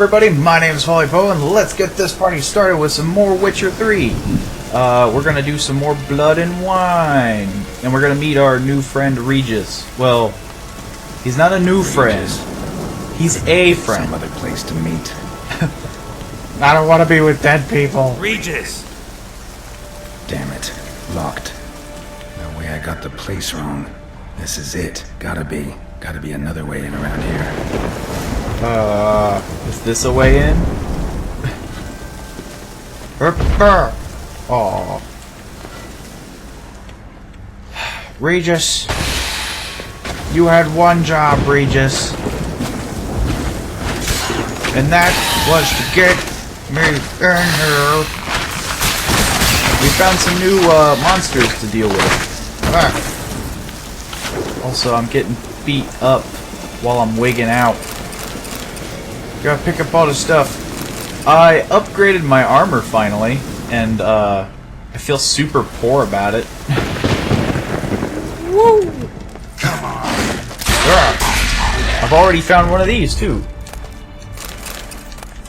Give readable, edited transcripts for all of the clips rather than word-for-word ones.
everybody, my name is PaulyPoe, and let's get this party started with some more Witcher 3. We're gonna do some more Blood and Wine, and we're gonna meet our new friend Regis. Well, he's not a new friend. He's a friend. Some other place to meet. I don't want to be with dead people. Regis! Damn it. Locked. No way, I got the place wrong. This is it. Gotta be another way in around here. Is this a way in? Oh. Regis. You had one job, Regis. And that was to get me in here. We found some new monsters to deal with. Also, I'm getting beat up while I'm wigging out. Gotta pick up all the stuff. I upgraded my armor finally, and I feel super poor about it. Woo! Come on. I've already found one of these too.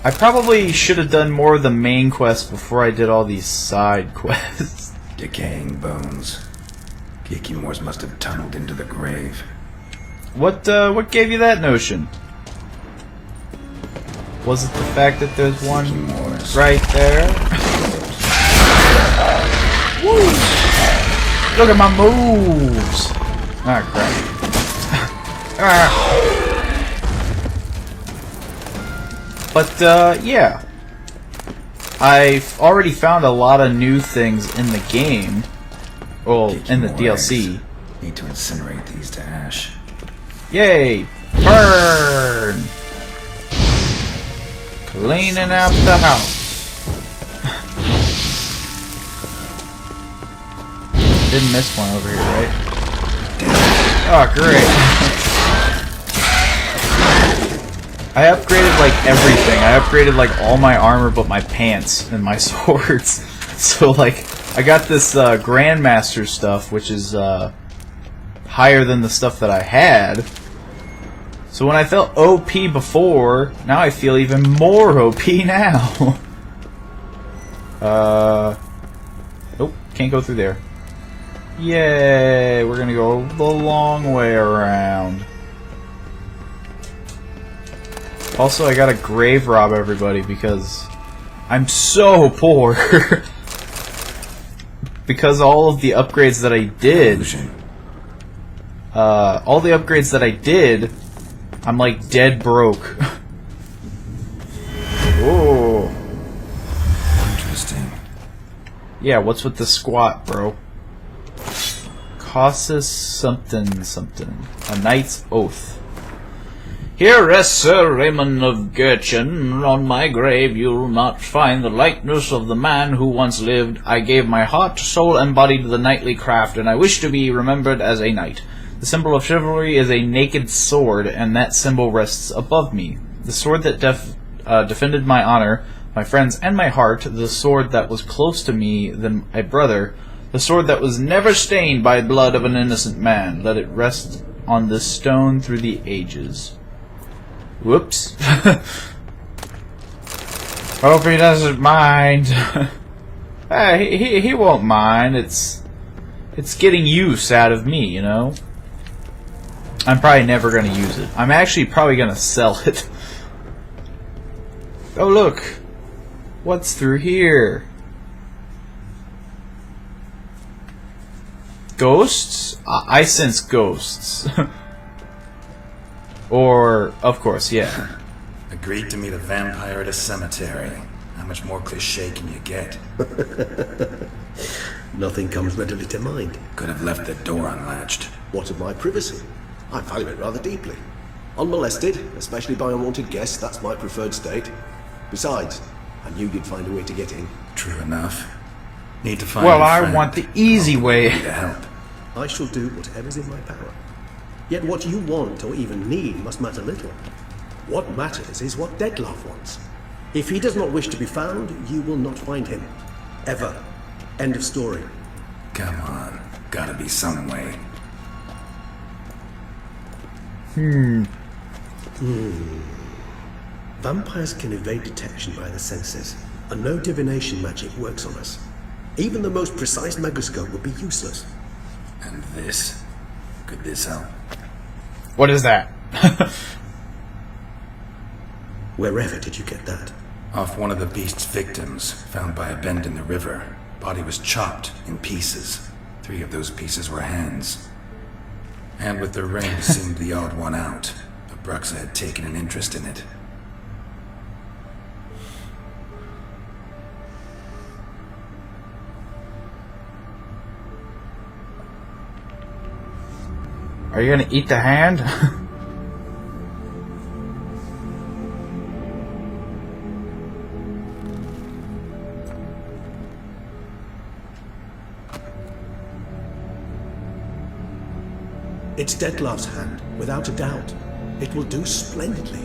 I probably should have done more of the main quest before I did all these side quests. Decaying bones. Kikimors must have tunneled into the grave. What gave you that notion? Was it the fact that there's one right there? Woo! Look at my moves! Ah, crap. But, yeah. I've already found a lot of new things in the game. Well, in the DLC. Need to incinerate these to ash. Yay! Burn! Cleaning out the house. Didn't miss one over here, right? Oh, great. I upgraded like everything. I upgraded like all my armor but my pants and my swords. So like, I got this Grandmaster stuff, which is higher than the stuff that I had. So when I felt OP before, now I feel even more OP now. Nope, can't go through there. Yay, we're gonna go the long way around. Also, I gotta grave rob everybody because I'm so poor. Because all of the upgrades that I did, I'm like dead broke. Oh. Interesting. Yeah, what's with the squat, bro? Casus something something. A knight's oath. Here rests Sir Raymond of Gurchen. On my grave you'll not find the likeness of the man who once lived. I gave my heart, soul, and body to the knightly craft, and I wish to be remembered as a knight. The symbol of chivalry is a naked sword, and that symbol rests above me. The sword that defended my honor, my friends, and my heart, the sword that was close to me than a brother, the sword that was never stained by blood of an innocent man. Let it rest on this stone through the ages. Whoops. Hope he doesn't mind. Hey, he won't mind. It's getting use out of me, you know? I'm probably never going to use it. I'm actually probably going to sell it. Oh, look. What's through here? Ghosts? I sense ghosts. Or, of course, yeah. Agreed to meet a vampire at a cemetery. How much more cliché can you get? Nothing comes readily to mind. Could have left the door unlatched. What of my privacy? I value it rather deeply. Unmolested, especially by unwanted guests, that's my preferred state. Besides, I knew you'd find a way to get in. True enough. Need to find Well, a I friend. want the easy way. Need to help. I shall do whatever's in my power. Yet what you want or even need must matter little. What matters is what Dettlaff wants. If he does not wish to be found, you will not find him. Ever. End of story. Come on. Gotta be some way. Vampires can evade detection by the senses, and no divination magic works on us. Even the most precise magoscope would be useless. And this? Could this help? What is that? Wherever did you get that? Off one of the beast's victims, found by a bend in the river. Body was chopped in pieces. 3 of those pieces were hands. And with the ring seemed the odd one out. Abruxa had taken an interest in it. Are you gonna eat the hand? It's Dettlar's hand, without a doubt. It will do splendidly.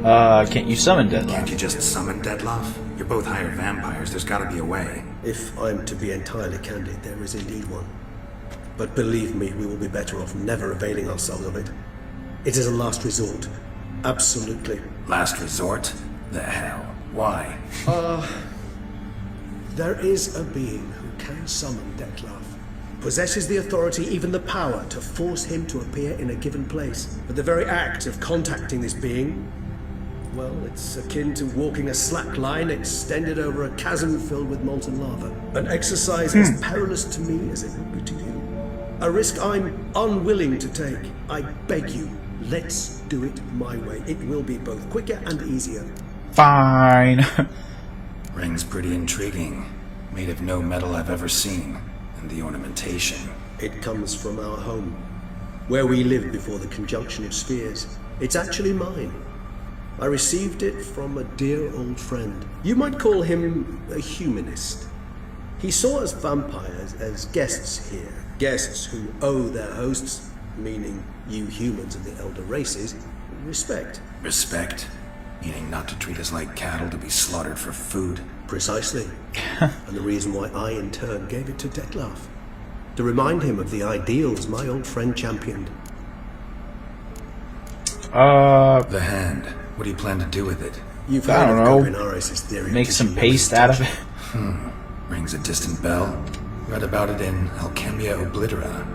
Can't you summon Deadlock? Can't you just summon Dettlar? You're both hired vampires. There's gotta be a way. If I'm to be entirely candid, there is indeed one. But believe me, we will be better off never availing ourselves of it. It is a last resort. Absolutely. Last resort? The hell? Why? There is a being who can summon Dettlar. Possesses the authority, even the power, to force him to appear in a given place. But the very act of contacting this being, well, it's akin to walking a slack line extended over a chasm filled with molten lava. An exercise as perilous to me as it would be to you. A risk I'm unwilling to take. I beg you, let's do it my way. It will be both quicker and easier. Fine. Ring's pretty intriguing. Made of no metal I've ever seen. And the ornamentation. It comes from our home, where we lived before the conjunction of spheres. It's actually mine. I received it from a dear old friend. You might call him a humanist. He saw us vampires as guests here. Guests who owe their hosts, meaning you humans and the elder races, respect. Respect? Meaning not to treat us like cattle to be slaughtered for food? Precisely. And the reason why I in turn gave it to Dettlar. To remind him of the ideals my old friend championed. The hand. What do you plan to do with it? You've I heard don't of know. Carbinaris' theory of Make tissue some paste out of it. Rings a distant bell. Read about it in Alchemia Oblitera.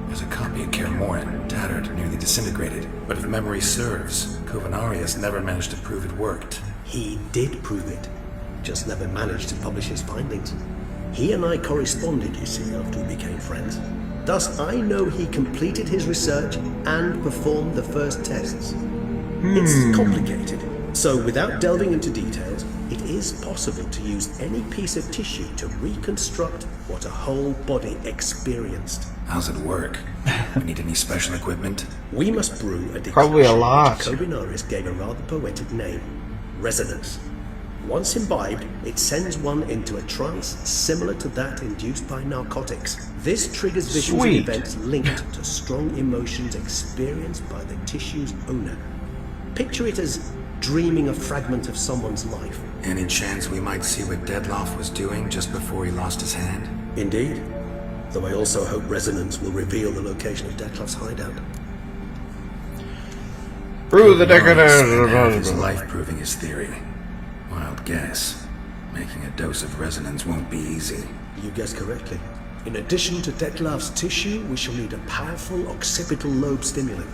There's a copy of Kermoran, tattered, nearly disintegrated. But if memory serves, Covenarius never managed to prove it worked. He did prove it, just never managed to publish his findings. He and I corresponded, you see, after we became friends. Thus, I know he completed his research and performed the first tests. It's complicated, so without delving into details, it is possible to use any piece of tissue to reconstruct what a whole body experienced. How's it work? We need any special equipment? We must brew a decoction Probably a lot. which Carbinaris gave a rather poetic name, resonance. Once imbibed, it sends one into a trance similar to that induced by narcotics. This triggers visions Sweet. and events linked to strong emotions experienced by the tissue's owner. Picture it as dreaming a fragment of someone's life. Any chance we might see what Dettlar was doing just before he lost his hand? Indeed. Though I also hope resonance will reveal the location of Dettlar's hideout. Brew the Spent half his decadent. life proving his theory. Wild guess. Making a dose of resonance won't be easy. You guessed correctly. In addition to Dettlar's tissue, we shall need a powerful occipital lobe stimulant.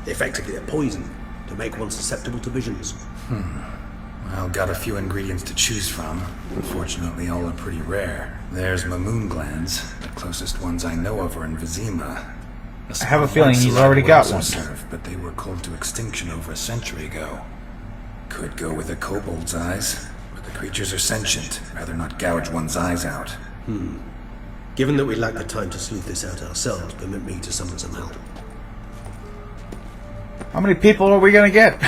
Effectively a poison, to make one susceptible to visions. Well, got a few ingredients to choose from. Unfortunately, all are pretty rare. There's Mamoon glands. The closest ones I know of are in Vizima. I have a feeling he's already got one. Serve, but they were cold to extinction over a century ago. Could go with a kobold's eyes, but the creatures are sentient. Rather not gouge one's eyes out. Given that we lack the time to sleuth this out ourselves, permit me to summon some help. How many people are we gonna get?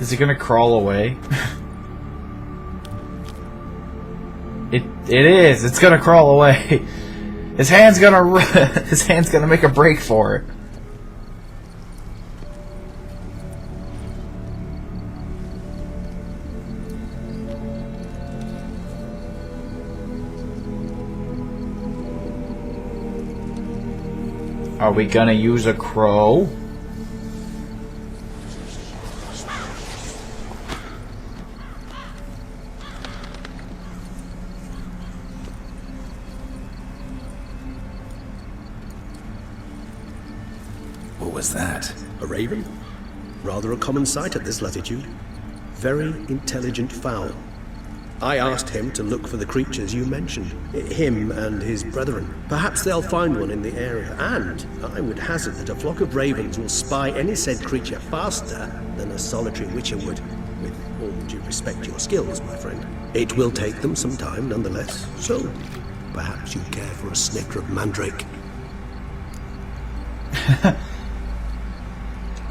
Is he gonna crawl away? It is. It's gonna crawl away. His hand's gonna his hand's gonna make a break for it. Are we gonna use a crow? What was that? A raven? Rather a common sight at this latitude. Very intelligent fowl. I asked him to look for the creatures you mentioned. Him and his brethren. Perhaps they'll find one in the area. And I would hazard that a flock of ravens will spy any said creature faster than a solitary witcher would. With all due respect to your skills, my friend. It will take them some time, nonetheless. So, perhaps you'd care for a snifter of mandrake.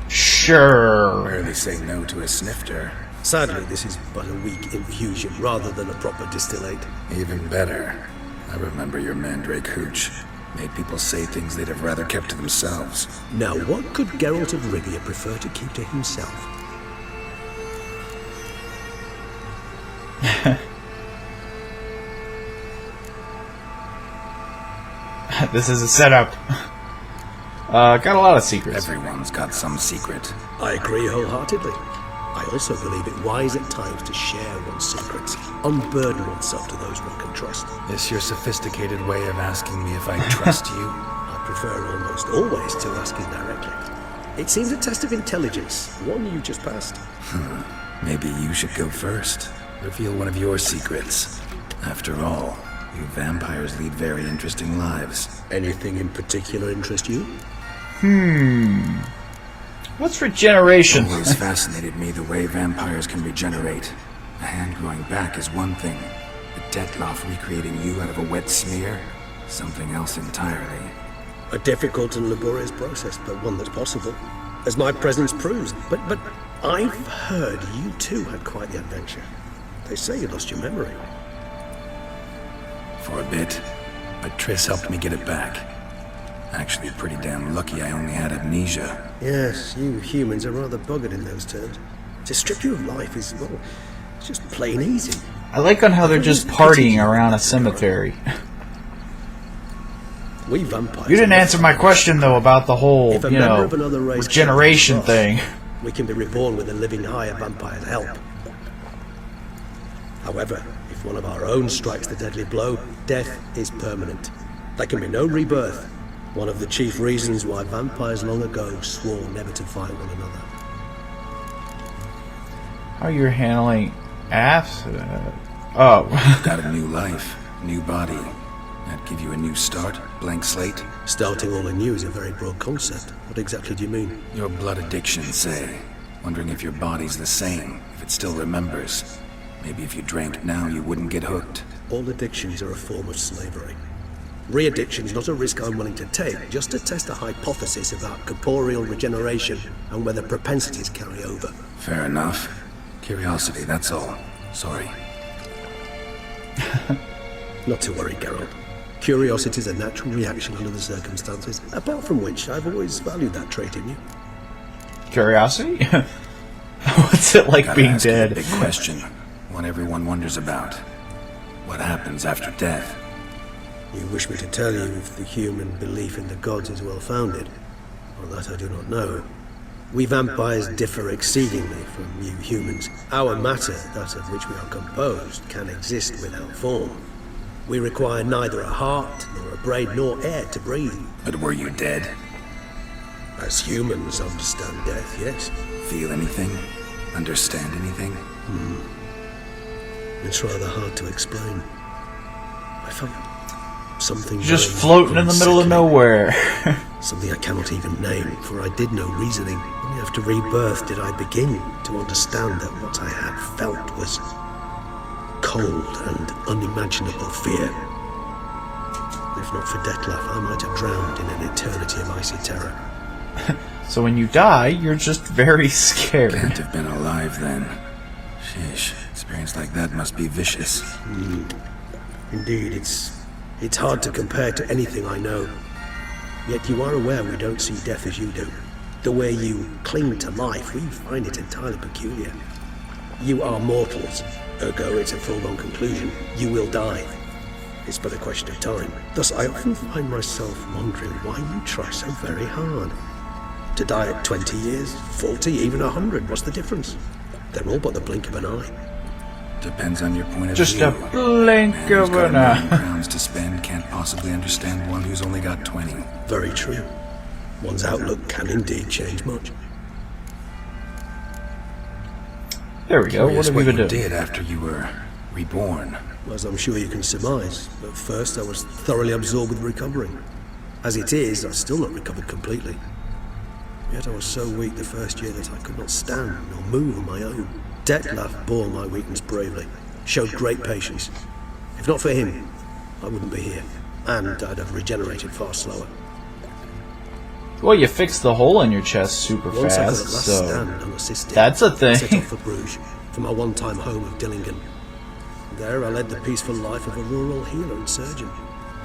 Sure. Rarely say no to a snifter. Sadly, this is but a weak infusion rather than a proper distillate. Even better. I remember your mandrake hooch. Made people say things they'd have rather kept to themselves. Now, what could Geralt of Rivia prefer to keep to himself? This is a setup. Got a lot of secrets. Everyone's got some secret. I agree wholeheartedly. I also believe it wise at times to share one's secrets, unburden oneself to those one can trust. Is your sophisticated way of asking me if I trust you? I prefer almost always to asking directly. It seems a test of intelligence, one you just passed. Maybe you should go first. Reveal one of your secrets. After all, you vampires lead very interesting lives. Anything in particular interest you? What's regeneration? Always fascinated me the way vampires can regenerate. A hand growing back is one thing. A Detloff recreating you out of a wet smear? Something else entirely. A difficult and laborious process, but one that's possible, as my presence proves. But I've heard you too had quite the adventure. They say you lost your memory. For a bit, but Triss helped me get it back. Actually, pretty damn lucky I only had amnesia. Yes, you humans are rather buggered in those terms. To strip you of life is, well, it's just plain easy. I like on how they're just partying around a cemetery. We vampires... You didn't answer my question, though, about the whole, If a you member know, of another race regeneration comes to us, thing. we can be reborn with a living higher vampire's help. However, if one of our own strikes the deadly blow, death is permanent. There can be no rebirth. One of the chief reasons why vampires long ago swore never to fight one another. How you're handling apps? Oh. Got a new life, new body. That'd give you a new start, blank slate. Starting all anew is a very broad concept. What exactly do you mean? Your blood addiction, say. Wondering if your body's the same, if it still remembers. Maybe if you drank now, you wouldn't get hooked. All addictions are a form of slavery. Re-addiction's not a risk I'm willing to take, just to test a hypothesis about corporeal regeneration and whether propensities carry over. Fair enough. Curiosity, that's all. Sorry. Not to worry, Geralt. Curiosity is a natural reaction under the circumstances, apart from which I've always valued that trait in you. Curiosity? What's it like Gotta being ask you a dead? big question. One everyone wonders about. What happens after death? You wish me to tell you if the human belief in the gods is well-founded? Well, that I do not know. We vampires differ exceedingly from you humans. Our matter, that of which we are composed, can exist without form. We require neither a heart, nor a brain, nor air to breathe. But were you dead? As humans understand death, yes. Feel anything? Understand anything? It's rather hard to explain. I felt something Just very floating in the middle of unsettling. nowhere. Something I cannot even name, for I did no reasoning. Only after rebirth did I begin to understand that what I had felt was cold and unimaginable fear. If not for Detlaff, I might have drowned in an eternity of icy terror. So when you die, you're just very Can't scared. have been alive then. Sheesh, experience like that must be vicious. Indeed, it's hard to compare to anything I know. Yet you are aware we don't see death as you do. The way you cling to life, we find it entirely peculiar. You are mortals, ergo it's a foregone conclusion. You will die. It's but a question of time. Thus, I often find myself wondering why you try so very hard. To die at 20 years, 40, even 100, what's the difference? They're all but the blink of an eye. Depends on your point of Just view. a blink Man who's of got an $1 million eye. crowns to spend can't possibly understand one who's only got 20. Very true. One's outlook can indeed change much. There we go. What Curious have we been you doing? did after you were reborn. As I'm sure you can surmise, at first I was thoroughly absorbed with recovering. As it is, I've still not recovered completely. Yet I was so weak the first year that I could not stand nor move on my own. Detlef bore my weakness bravely, showed great patience. If not for him, I wouldn't be here, and I'd have regenerated far slower. Well, you fixed the hole in your chest super Once I could fast, at last so stand unassisted, that's a I set thing. off for Bruges, for my one-time home of Dillingen. There I led the peaceful life of a rural healer and surgeon,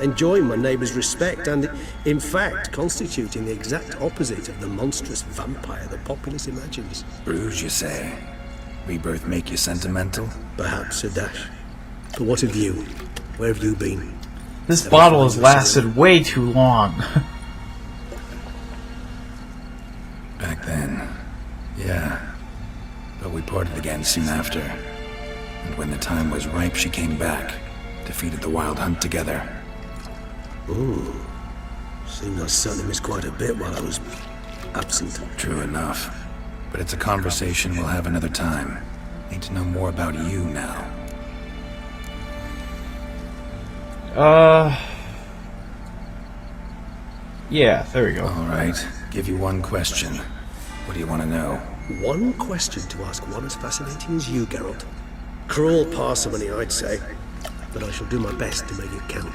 enjoying my neighbours' respect and, in fact, constituting the exact opposite of the monstrous vampire the populace imagines. Bruges, you say? Rebirth make you sentimental? Perhaps a dash. But what of you? Where have you been? This Ever bottle find has yourself- lasted way too long. Back then, yeah. But we parted again soon after. And when the time was ripe, she came back. Defeated the wild hunt together. Ooh. Seems I certainly missed quite a bit while I was absent. True enough. But it's a conversation we'll have another time. Need to know more about you now. Yeah, there we go. Alright, give you one question. What do you want to know? One question to ask one as fascinating as you, Geralt. Cruel parsimony, I'd say, but I shall do my best to make it count.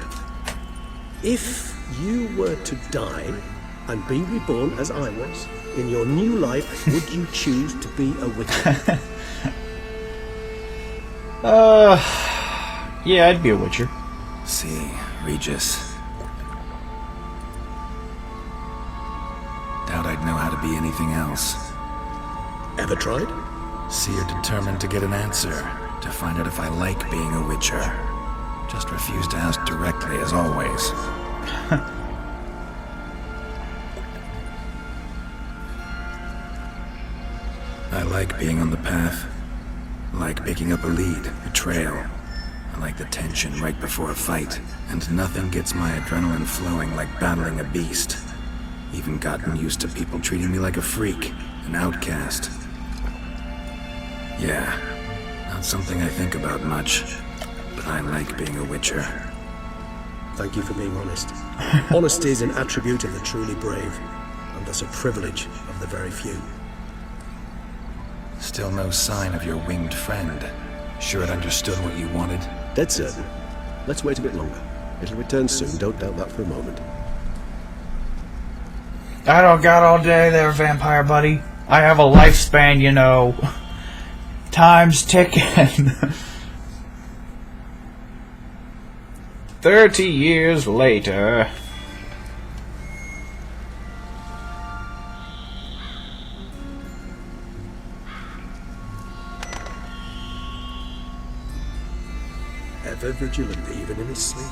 If you were to die and be reborn as I was, in your new life, would you choose to be a witcher? Yeah, I'd be a witcher. See, Regis. Doubt I'd know how to be anything else. Ever tried? See, you're determined to get an answer. To find out if I like being a witcher. Just refuse to ask directly, as always. I like being on the path. I like picking up a lead, a trail. I like the tension right before a fight. And nothing gets my adrenaline flowing like battling a beast. Even gotten used to people treating me like a freak, an outcast. Yeah, not something I think about much, but I like being a witcher. Thank you for being honest. Honesty is an attribute of the truly brave, and thus a privilege of the very few. Still no sign of your winged friend. Sure it understood what you wanted? Dead certain. Let's wait a bit longer. It'll return soon, don't doubt that for a moment. I don't got all day there, vampire buddy. I have a lifespan, you know. Time's ticking. 30 years later. Ever vigilant, even in his sleep.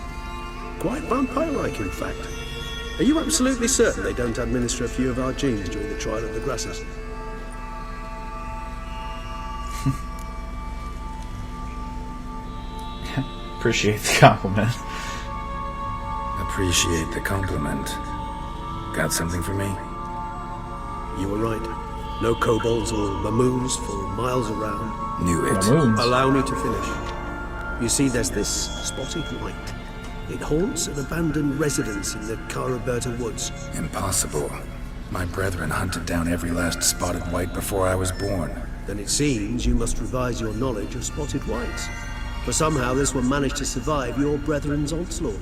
Quite vampire-like, in fact. Are you absolutely certain they don't administer a few of our genes during the trial of the grasses? Appreciate the compliment. Appreciate the compliment. Got something for me? You were right. No kobolds or mamoons for miles around. Knew it. Moons. Allow me to finish. You see, there's this spotted light. It haunts an abandoned residence in the Caraberta woods. Impossible. My brethren hunted down every last spotted white before I was born. Then it seems you must revise your knowledge of spotted whites. For somehow this one managed to survive your brethren's onslaught.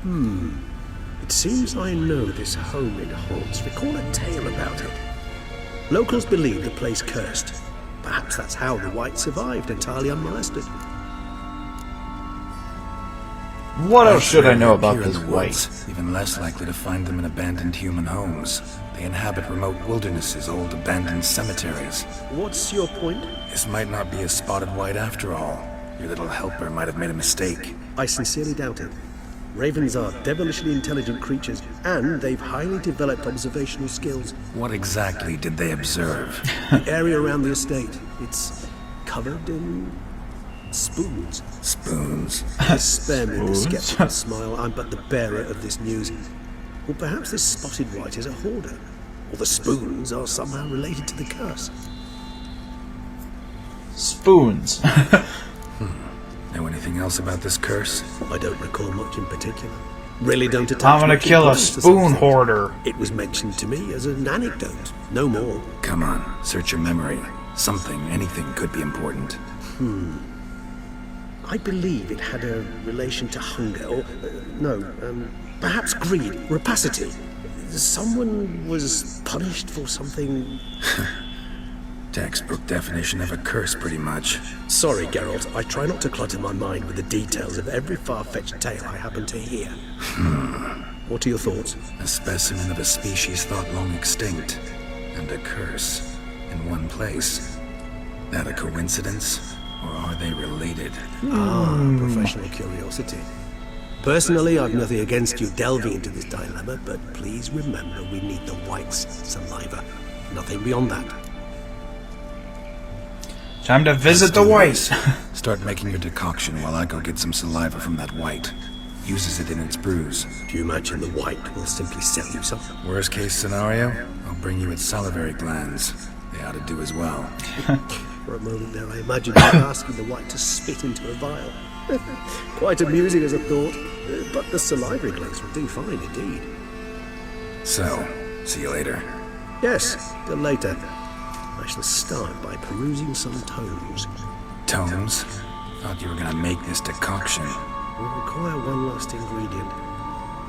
It seems I know this home it haunts. Recall a tale about it. Locals believe the place cursed. Perhaps that's how the whites survived, entirely unmolested. What else should I know about Here in this the white? woods, even less likely to find them in abandoned human homes. They inhabit remote wildernesses, old abandoned cemeteries. What's your point? This might not be a spotted white after all. Your little helper might have made a mistake. I sincerely doubt it. Ravens are devilishly intelligent creatures, and they've highly developed observational skills. What exactly did they observe? The area around the estate, it's covered in spoons. Spoons. Spare me the Spoons? skeptical smile. I'm but the bearer of this news. Or perhaps this spotted white is a hoarder, or the spoons are somehow related to the curse. Spoons. Know anything else about this curse? I don't recall much in particular. Really don't attach I'm gonna much kill a importance to spoon something. hoarder. It was mentioned to me as an anecdote, no more. Come on, search your memory. Something, anything could be important. I believe it had a relation to hunger, or perhaps greed, rapacity. Someone was punished for something. Textbook definition of a curse, pretty much. Sorry, Geralt, I try not to clutter my mind with the details of every far-fetched tale I happen to hear. What are your thoughts? A specimen of a species thought long extinct, and a curse in one place. That a coincidence, or are they related? Professional curiosity. Personally, I've nothing against you delving into this dilemma, but please remember we need the white's saliva. Nothing beyond that. Time to visit the Let's white. do this. Start making your decoction while I go get some saliva from that white. Uses it in its brews. Do you imagine the white will simply sell you some? Worst case scenario, I'll bring you its salivary glands. They ought to do as well. For a moment there, I imagined you asking the white to spit into a vial. Quite amusing as a thought, but the salivary glands will do fine indeed. So, see you later. Yes, till later. I shall start by perusing some tomes. Tomes? Thought you were gonna make this decoction. We require one last ingredient.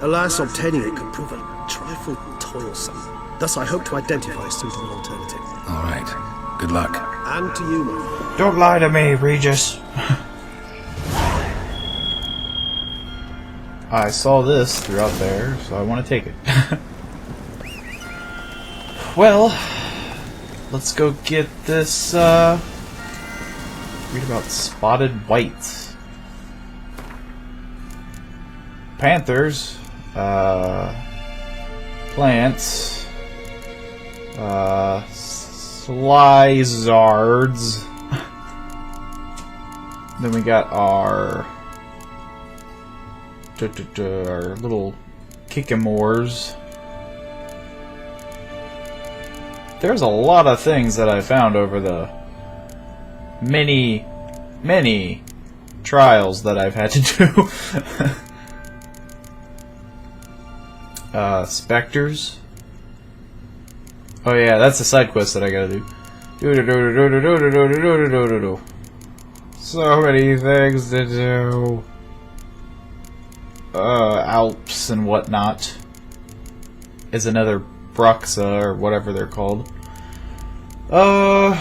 Alas, obtaining it could prove a trifle toilsome. Thus, I hope to identify a suitable alternative. All right. Good luck. And to you, my friend. Don't lie to me, Regis. I saw this throughout there, so I want to take it. Well, let's go get this, read about spotted whites. Panthers, plants, Slizards. Then we got our little Kikimores. There's a lot of things that I found over the many trials that I've had to do. Specters. Oh yeah, that's a side quest that I gotta do. So many things to do. Alps and whatnot is another Bruxa or whatever they're called. Let's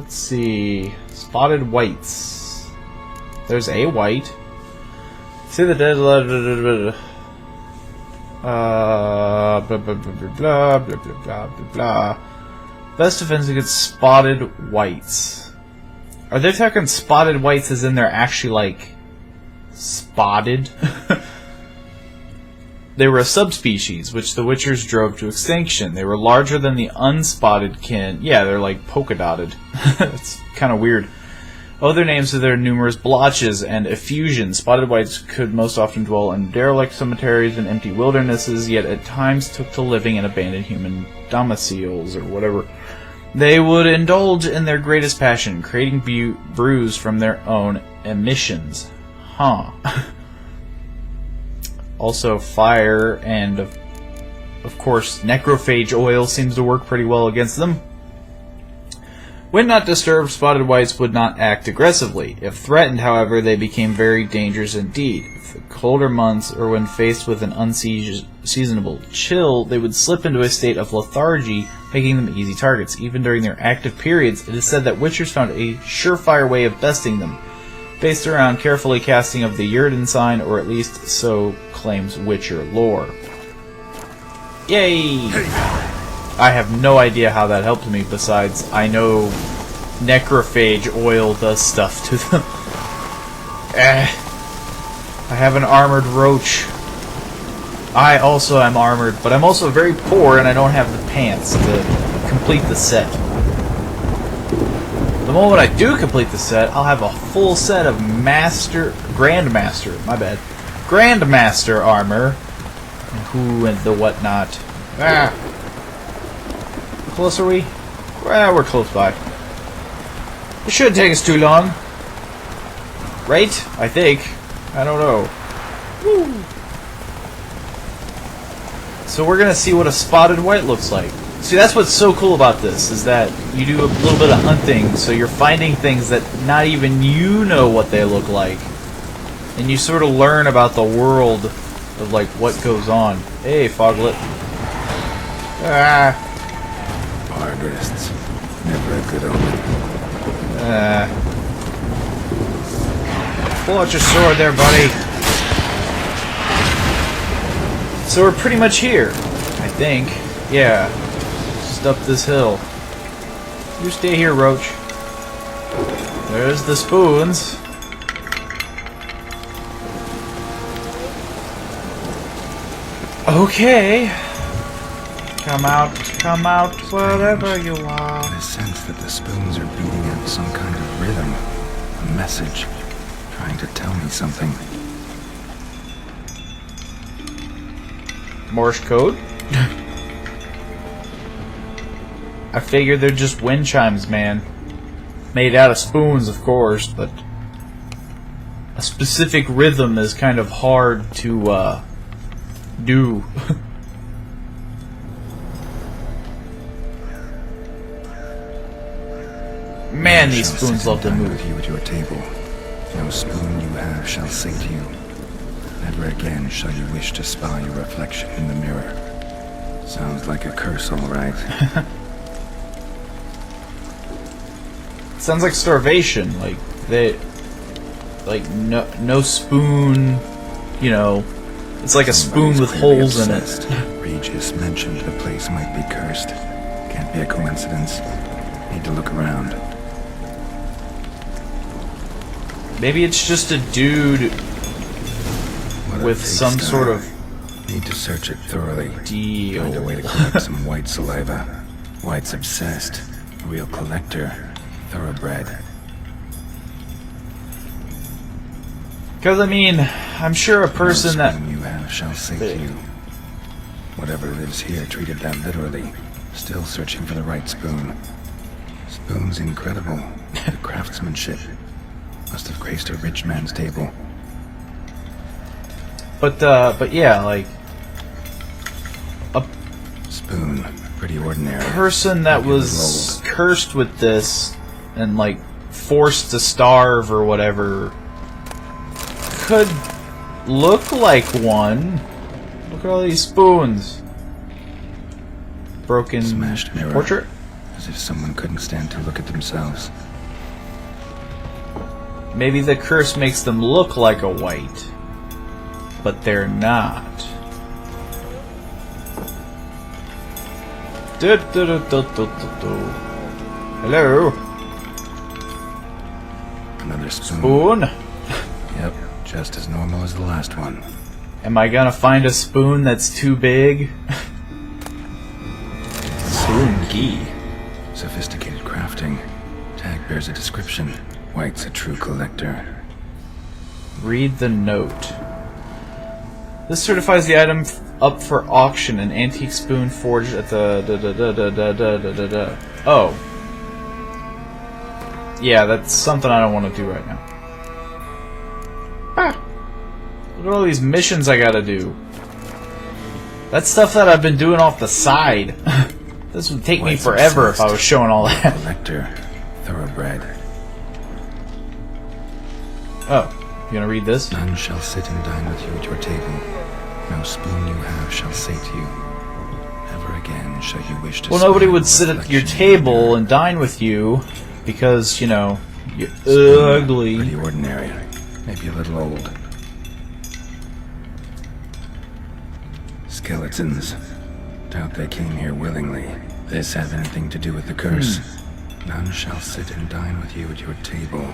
see. Spotted whites. There's a white. See the dead. Blah blah blah blah blah blah blah. Best defense against spotted whites. Are they talking spotted whites as in they're actually like spotted? They were a subspecies, which the Witchers drove to extinction. They were larger than the unspotted kin. Yeah, they're like polka-dotted. It's kind of weird. Other names are their numerous blotches and effusions. Spotted whites could most often dwell in derelict cemeteries and empty wildernesses, yet at times took to living in abandoned human domiciles or whatever. They would indulge in their greatest passion, creating brews from their own emissions. Huh. Also, fire and, of course, necrophage oil seems to work pretty well against them. When not disturbed, spotted whites would not act aggressively. If threatened, however, they became very dangerous indeed. If the colder months, or when faced with an unseasonable chill, they would slip into a state of lethargy, making them easy targets. Even during their active periods, it is said that Witchers found a surefire way of besting them, based around carefully casting of the Yrden sign, or at least so claims Witcher lore. Yay! I have no idea how that helped me, besides I know necrophage oil does stuff to them. I have an armored roach. I also am armored, but I'm also very poor and I don't have the pants to complete the set. The moment I do complete the set, I'll have a full set of Grandmaster armor. And who and the whatnot. Ah! How close are we? Well, we're close by. It shouldn't take us too long. Right? I think. I don't know. Woo! So we're gonna see what a spotted white looks like. See, that's what's so cool about this, is that you do a little bit of hunting, so you're finding things that not even you know what they look like. And you sort of learn about the world of, like, what goes on. Hey, Foglet. Ah. Barbarists. Never a good omen. Pull out your sword there, buddy. So we're pretty much here, I think. Yeah. Just up this hill. You stay here, Roach. There's the spoons. Okay. Come out, wherever you are. I sense that the spoons are beating out some kind of rhythm, a message, trying to tell me something. Morse code? I figured they're just wind chimes, man. Made out of spoons, of course, but a specific rhythm is kind of hard to do. Man, these spoons love to move. With you at your table. No spoon you have shall say to you, never again shall you wish to spy your reflection in the mirror. Sounds like a curse, all right. Sounds like starvation. Like no spoon. You know, it's like a spoon with holes in it. Regis mentioned the place might be cursed. Can't be a coincidence. Need to look around. Maybe it's just a dude with some sort of need to search it thoroughly. deal. Find a way to collect some white saliva. White's obsessed. A real collector. Thoroughbred. Because I mean, I'm sure a person No that spoon you have shall say to you. Whatever lives here treated that literally. Still searching for the right spoon. Spoon's incredible. The craftsmanship must have graced a rich man's table. but yeah, like a Spoon, pretty ordinary. person that Maybe a was little cursed with this and like forced to starve or whatever could look like one. Look at all these spoons. Broken Smashed mirror. portrait. As if someone couldn't stand to look at themselves. Maybe the curse makes them look like a white, but they're not. Hello? Another spoon. Spoon? Yep, just as normal as the last one. Am I gonna find a spoon that's too big? Spoon key. Sophisticated crafting. Tag bears a description. White's a true collector. Read the note. This certifies the item up for auction. An antique spoon forged at the Oh. Yeah, that's something I don't want to do right now. Ah. Look at all these missions I gotta do. That's stuff that I've been doing off the side. This would take me White's forever if obsessed. I was showing all that. Collector. Thoroughbred. Oh, you gonna read this? None shall sit and dine with you at your table. No spoon you have shall say to you, never again shall you wish to. Well, nobody spy would your sit at your reflection in the table mirror. and dine with you because, you know, you're Spoon, ugly. Pretty ordinary. Maybe a little old. Skeletons. Doubt they came here willingly. This have anything to do with the curse. None shall sit and dine with you at your table.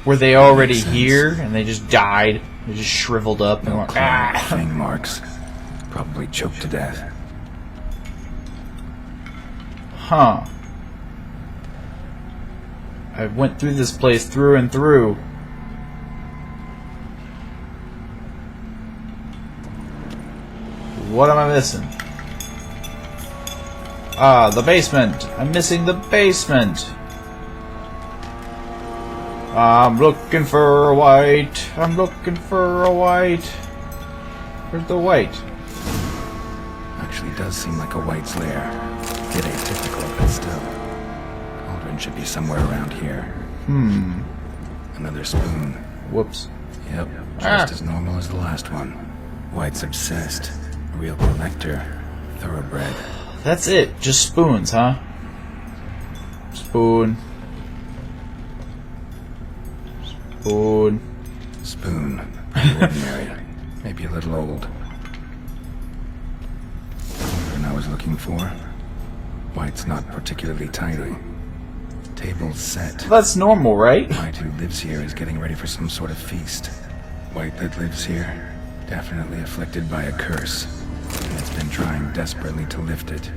Were they already Makes sense. here and they just died? They just shriveled up and went, Claw, ah. fang marks. Probably choked to death. Huh. I went through this place through and through. What am I missing? Ah, the basement. I'm missing the basement. I'm looking for a white. I'm looking for a white. Where's the white? Actually does seem like a white's lair. Bit atypical, but still. Cauldron should be somewhere around here. Another spoon. Whoops. Yep, just as normal as the last one. White's obsessed. A real collector. Thoroughbred. That's it. Just spoons, huh? Spoon. Spoon. Spoon. Pretty ordinary. Maybe a little old. Cauldron I was looking for. White's not particularly tidy. Table's set. That's normal, right? White who lives here is getting ready for some sort of feast. White that lives here, definitely afflicted by a curse, and it's been trying desperately to lift it.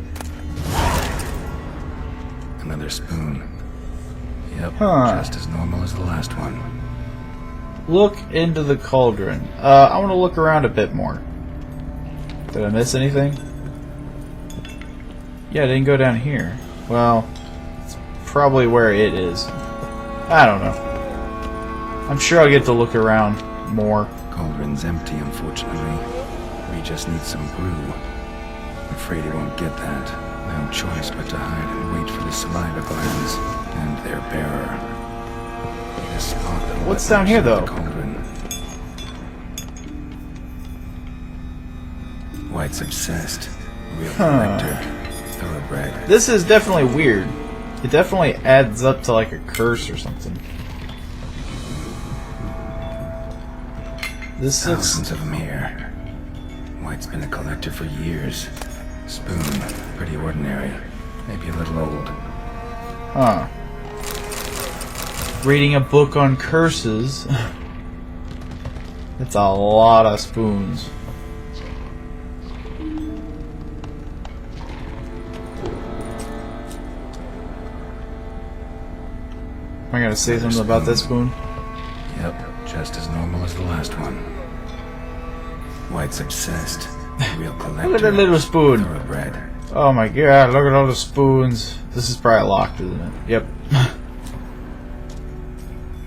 Another spoon. Yep, Huh. just as normal as the last one. Look into the cauldron. I want to look around a bit more. Did I miss anything? Yeah, I didn't go down here. Well, it's probably where it is. I don't know. I'm sure I'll get to look around more. Cauldron's empty, unfortunately. We just need some brew. I'm afraid he won't get that. No choice but to hide and wait for the saliva glands and their bearer. Need a spot that'll What's let down here, them see though? the cauldron. White's obsessed. Real collector. Thoroughbred. This is definitely weird. It definitely adds up to like a curse or something. This looks... Thousands of them here. White's been a collector for years. Spoon, pretty ordinary. Maybe a little old. Huh. Reading a book on curses. That's a lot of spoons. Am I gonna say something about this spoon? Yep, just as normal as the last one. White's obsessed. Real collector. Look at that little spoon. Thoroughbred. Oh my god, look at all the spoons. This is probably locked, isn't it? Yep.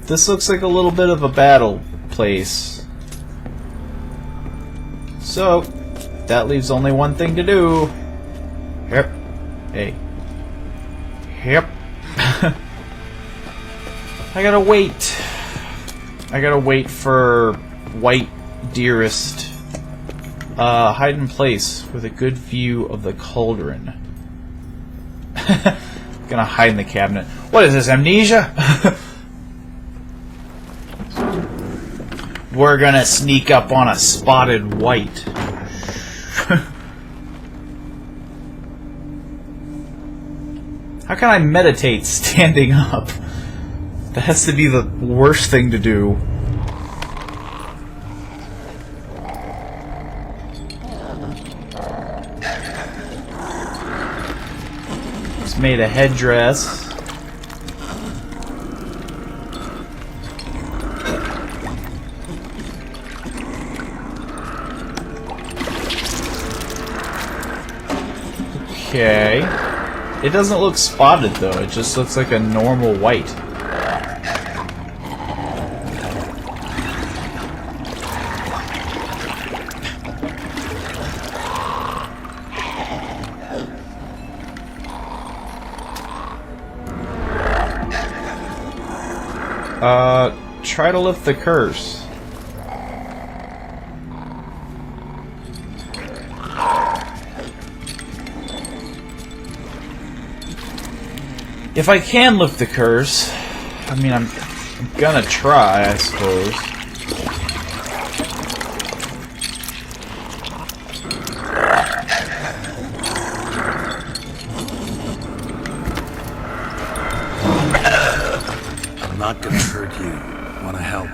This looks like a little bit of a battle place. So, that leaves only one thing to do. Yep. Hey. Yep. I gotta wait. I gotta wait for White Dearest. Hide in place with a good view of the cauldron. Gonna hide in the cabinet. What is this, amnesia? We're gonna sneak up on a spotted white. How can I meditate standing up? That has to be the worst thing to do. It's made a headdress. Okay. It doesn't look spotted though, it just looks like a normal white. Try to lift the curse. If I can lift the curse, I mean, I'm gonna try, I suppose. I'm not gonna hurt you. want to help.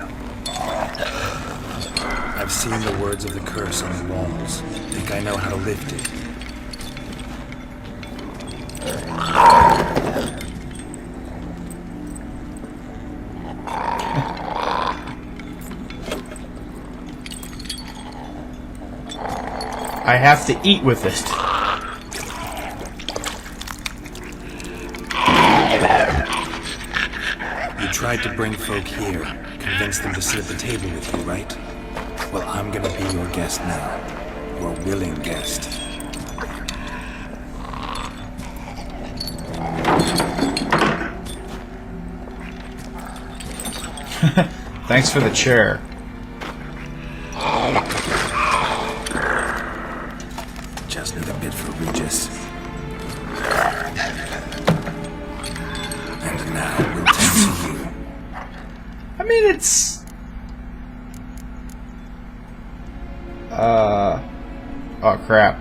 I've seen the words of the curse on the walls. Think I know how to lift it. I have to eat with it. You tried to bring folk here, convince them to sit at the table with you, right? Well, I'm gonna be your guest now. Your willing guest. Thanks for the chair. Just need a bit for Regis. And now we'll tend to you. I mean, it's... Oh, crap.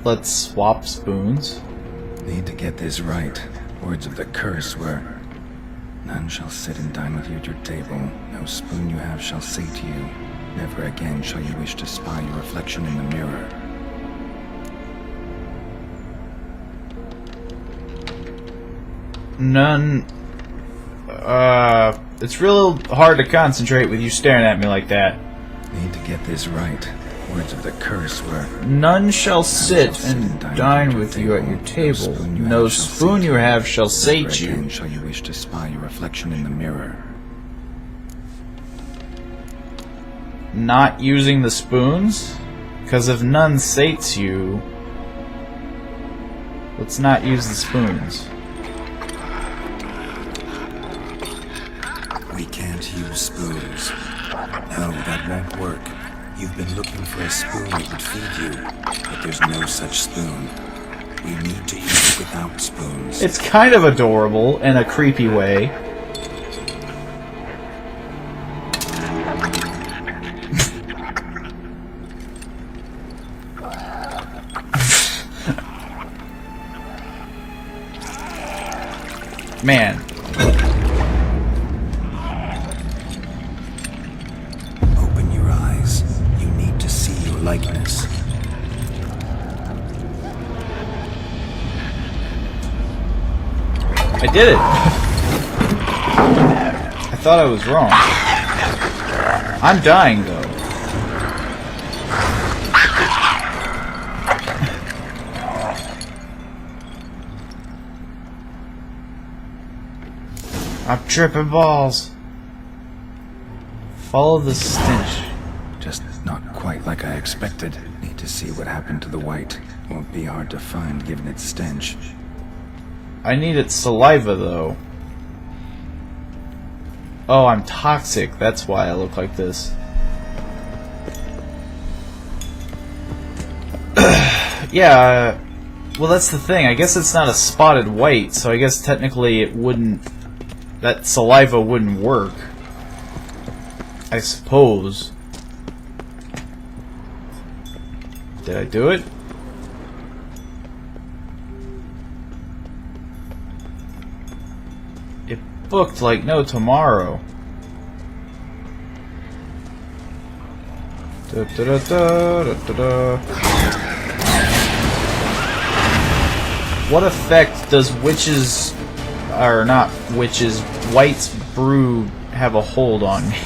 Let's swap spoons. Need to get this right. Words of the curse were, none shall sit and dine with you at your table. No spoon you have shall say to you, never again shall you wish to spy your reflection in the mirror. None... It's real hard to concentrate with you staring at me like that. Need to get this right. Words of the curse were, None shall sit and dine with you at your table. No spoon you have shall sate never again you. shall you wish to spy your reflection in the mirror. Not using the spoons? Because if none sates you, let's not use the spoons. We can't use spoons. No, that won't work. You've been looking for a spoon that would feed you, but there's no such spoon. We need to eat without spoons. It's kind of adorable in a creepy way. Man. Open your eyes. You need to see your likeness. I did it. I thought I was wrong. I'm dying though. I'm tripping balls. Follow the stench. Just not quite like I expected. Need to see what happened to the white. Won't be hard to find given its stench. I need its saliva though. Oh, I'm toxic. That's why I look like this. Yeah, well that's the thing. I guess it's not a spotted white, so I guess technically it wouldn't... that saliva wouldn't work. I suppose. Did I do it? It booked like no tomorrow. What effect does witches, or not witches, White's brew have a hold on me?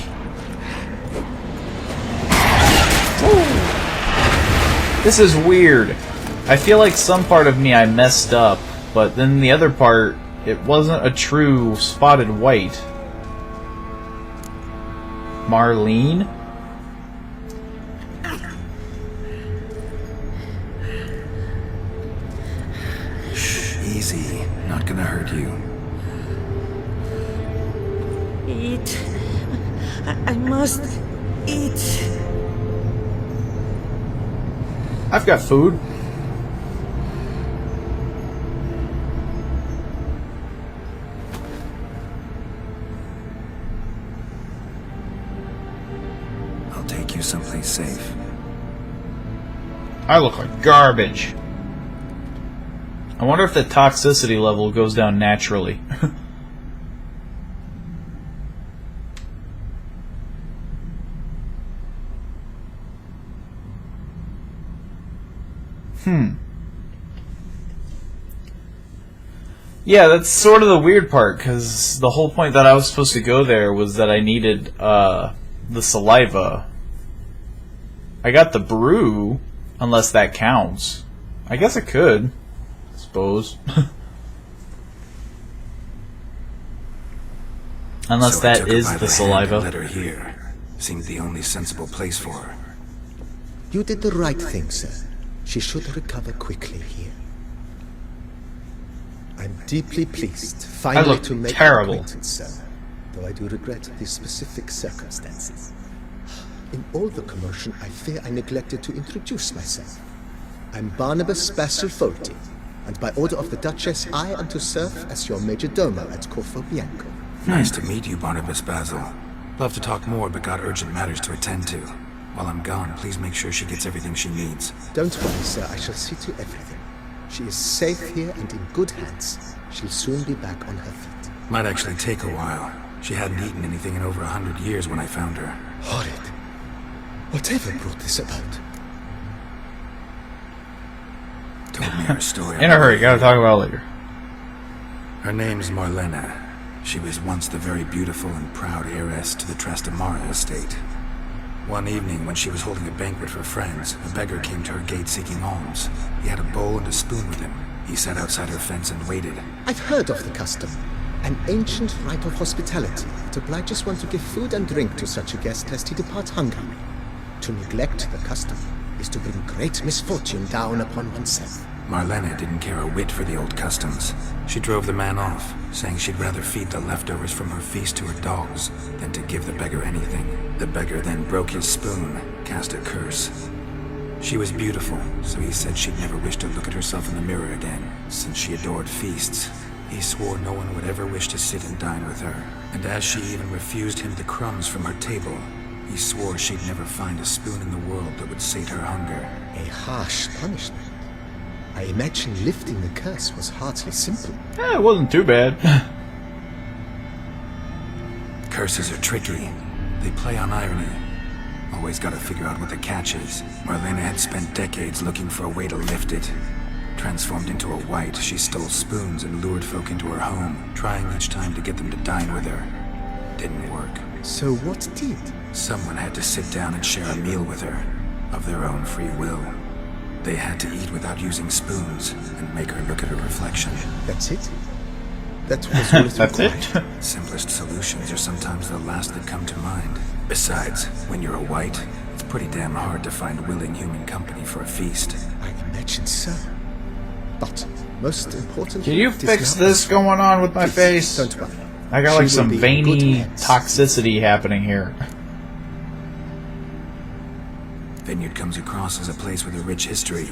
This is weird. I feel like some part of me I messed up, but then the other part, it wasn't a true spotted white. Marlene? Shh, easy. Not gonna hurt you. Eat. I must eat. I've got food. I'll take you someplace safe. I look like garbage. I wonder if the toxicity level goes down naturally. Yeah, that's sort of the weird part, because the whole point that I was supposed to go there was that I needed the saliva. I got the brew, unless that counts. I guess it could, I suppose. Unless So I that took her is by the hand saliva. and led her here. Seemed the only sensible place for her. You did the right thing, sir. She should recover quickly here. I'm deeply pleased finally look to make terrible. your acquaintance, sir. Though I do regret the specific circumstances. In all the commotion, I fear I neglected to introduce myself. I'm Barnabas Basilfolti, and by order of the Duchess, I am to serve as your major domo at Corfo Bianco. Nice to meet you, Barnabas Basil. Love to talk more, but got urgent matters to attend to. While I'm gone, please make sure she gets everything she needs. Don't worry, sir. I shall see to everything. She is safe here and in good hands. She'll soon be back on her feet. Might actually take a while. She hadn't eaten anything in over 100 years when I found her. Horrid. Whatever brought this about? Told me her story. In a hurry, gotta talk about it later. Her name's Marlena. She was once the very beautiful and proud heiress to the Trastamara estate. One evening, when she was holding a banquet for friends, a beggar came to her gate seeking alms. He had a bowl and a spoon with him. He sat outside her fence and waited. I've heard of the custom. An ancient rite of hospitality that obliges one to give food and drink to such a guest lest he depart hungry. To neglect the custom is to bring great misfortune down upon oneself. Marlena didn't care a whit for the old customs. She drove the man off, saying she'd rather feed the leftovers from her feast to her dogs than to give the beggar anything. The beggar then broke his spoon, cast a curse. She was beautiful, so he said she'd never wish to look at herself in the mirror again. Since she adored feasts, he swore no one would ever wish to sit and dine with her. And as she even refused him the crumbs from her table, he swore she'd never find a spoon in the world that would sate her hunger. A harsh punishment. I imagine lifting the curse was hardly simple. It wasn't too bad. Curses are tricky. They play on irony. Always gotta figure out what the catch is. Marlena had spent decades looking for a way to lift it. Transformed into a wight, she stole spoons and lured folk into her home, trying each time to get them to dine with her. Didn't work. So what did? Someone had to sit down and share a meal with her, of their own free will. They had to eat without using spoons, and make her look at her reflection. That's it? That was all it That's required. it. Simplest solutions are sometimes the last that come to mind. Besides, when you're a wight, it's pretty damn hard to find willing human company for a feast. I imagine so. But most important. Can you fix this going on with my face? Don't worry. I got She like will some be in veiny good hands. toxicity happening here. Vineyard comes across as a place with a rich history.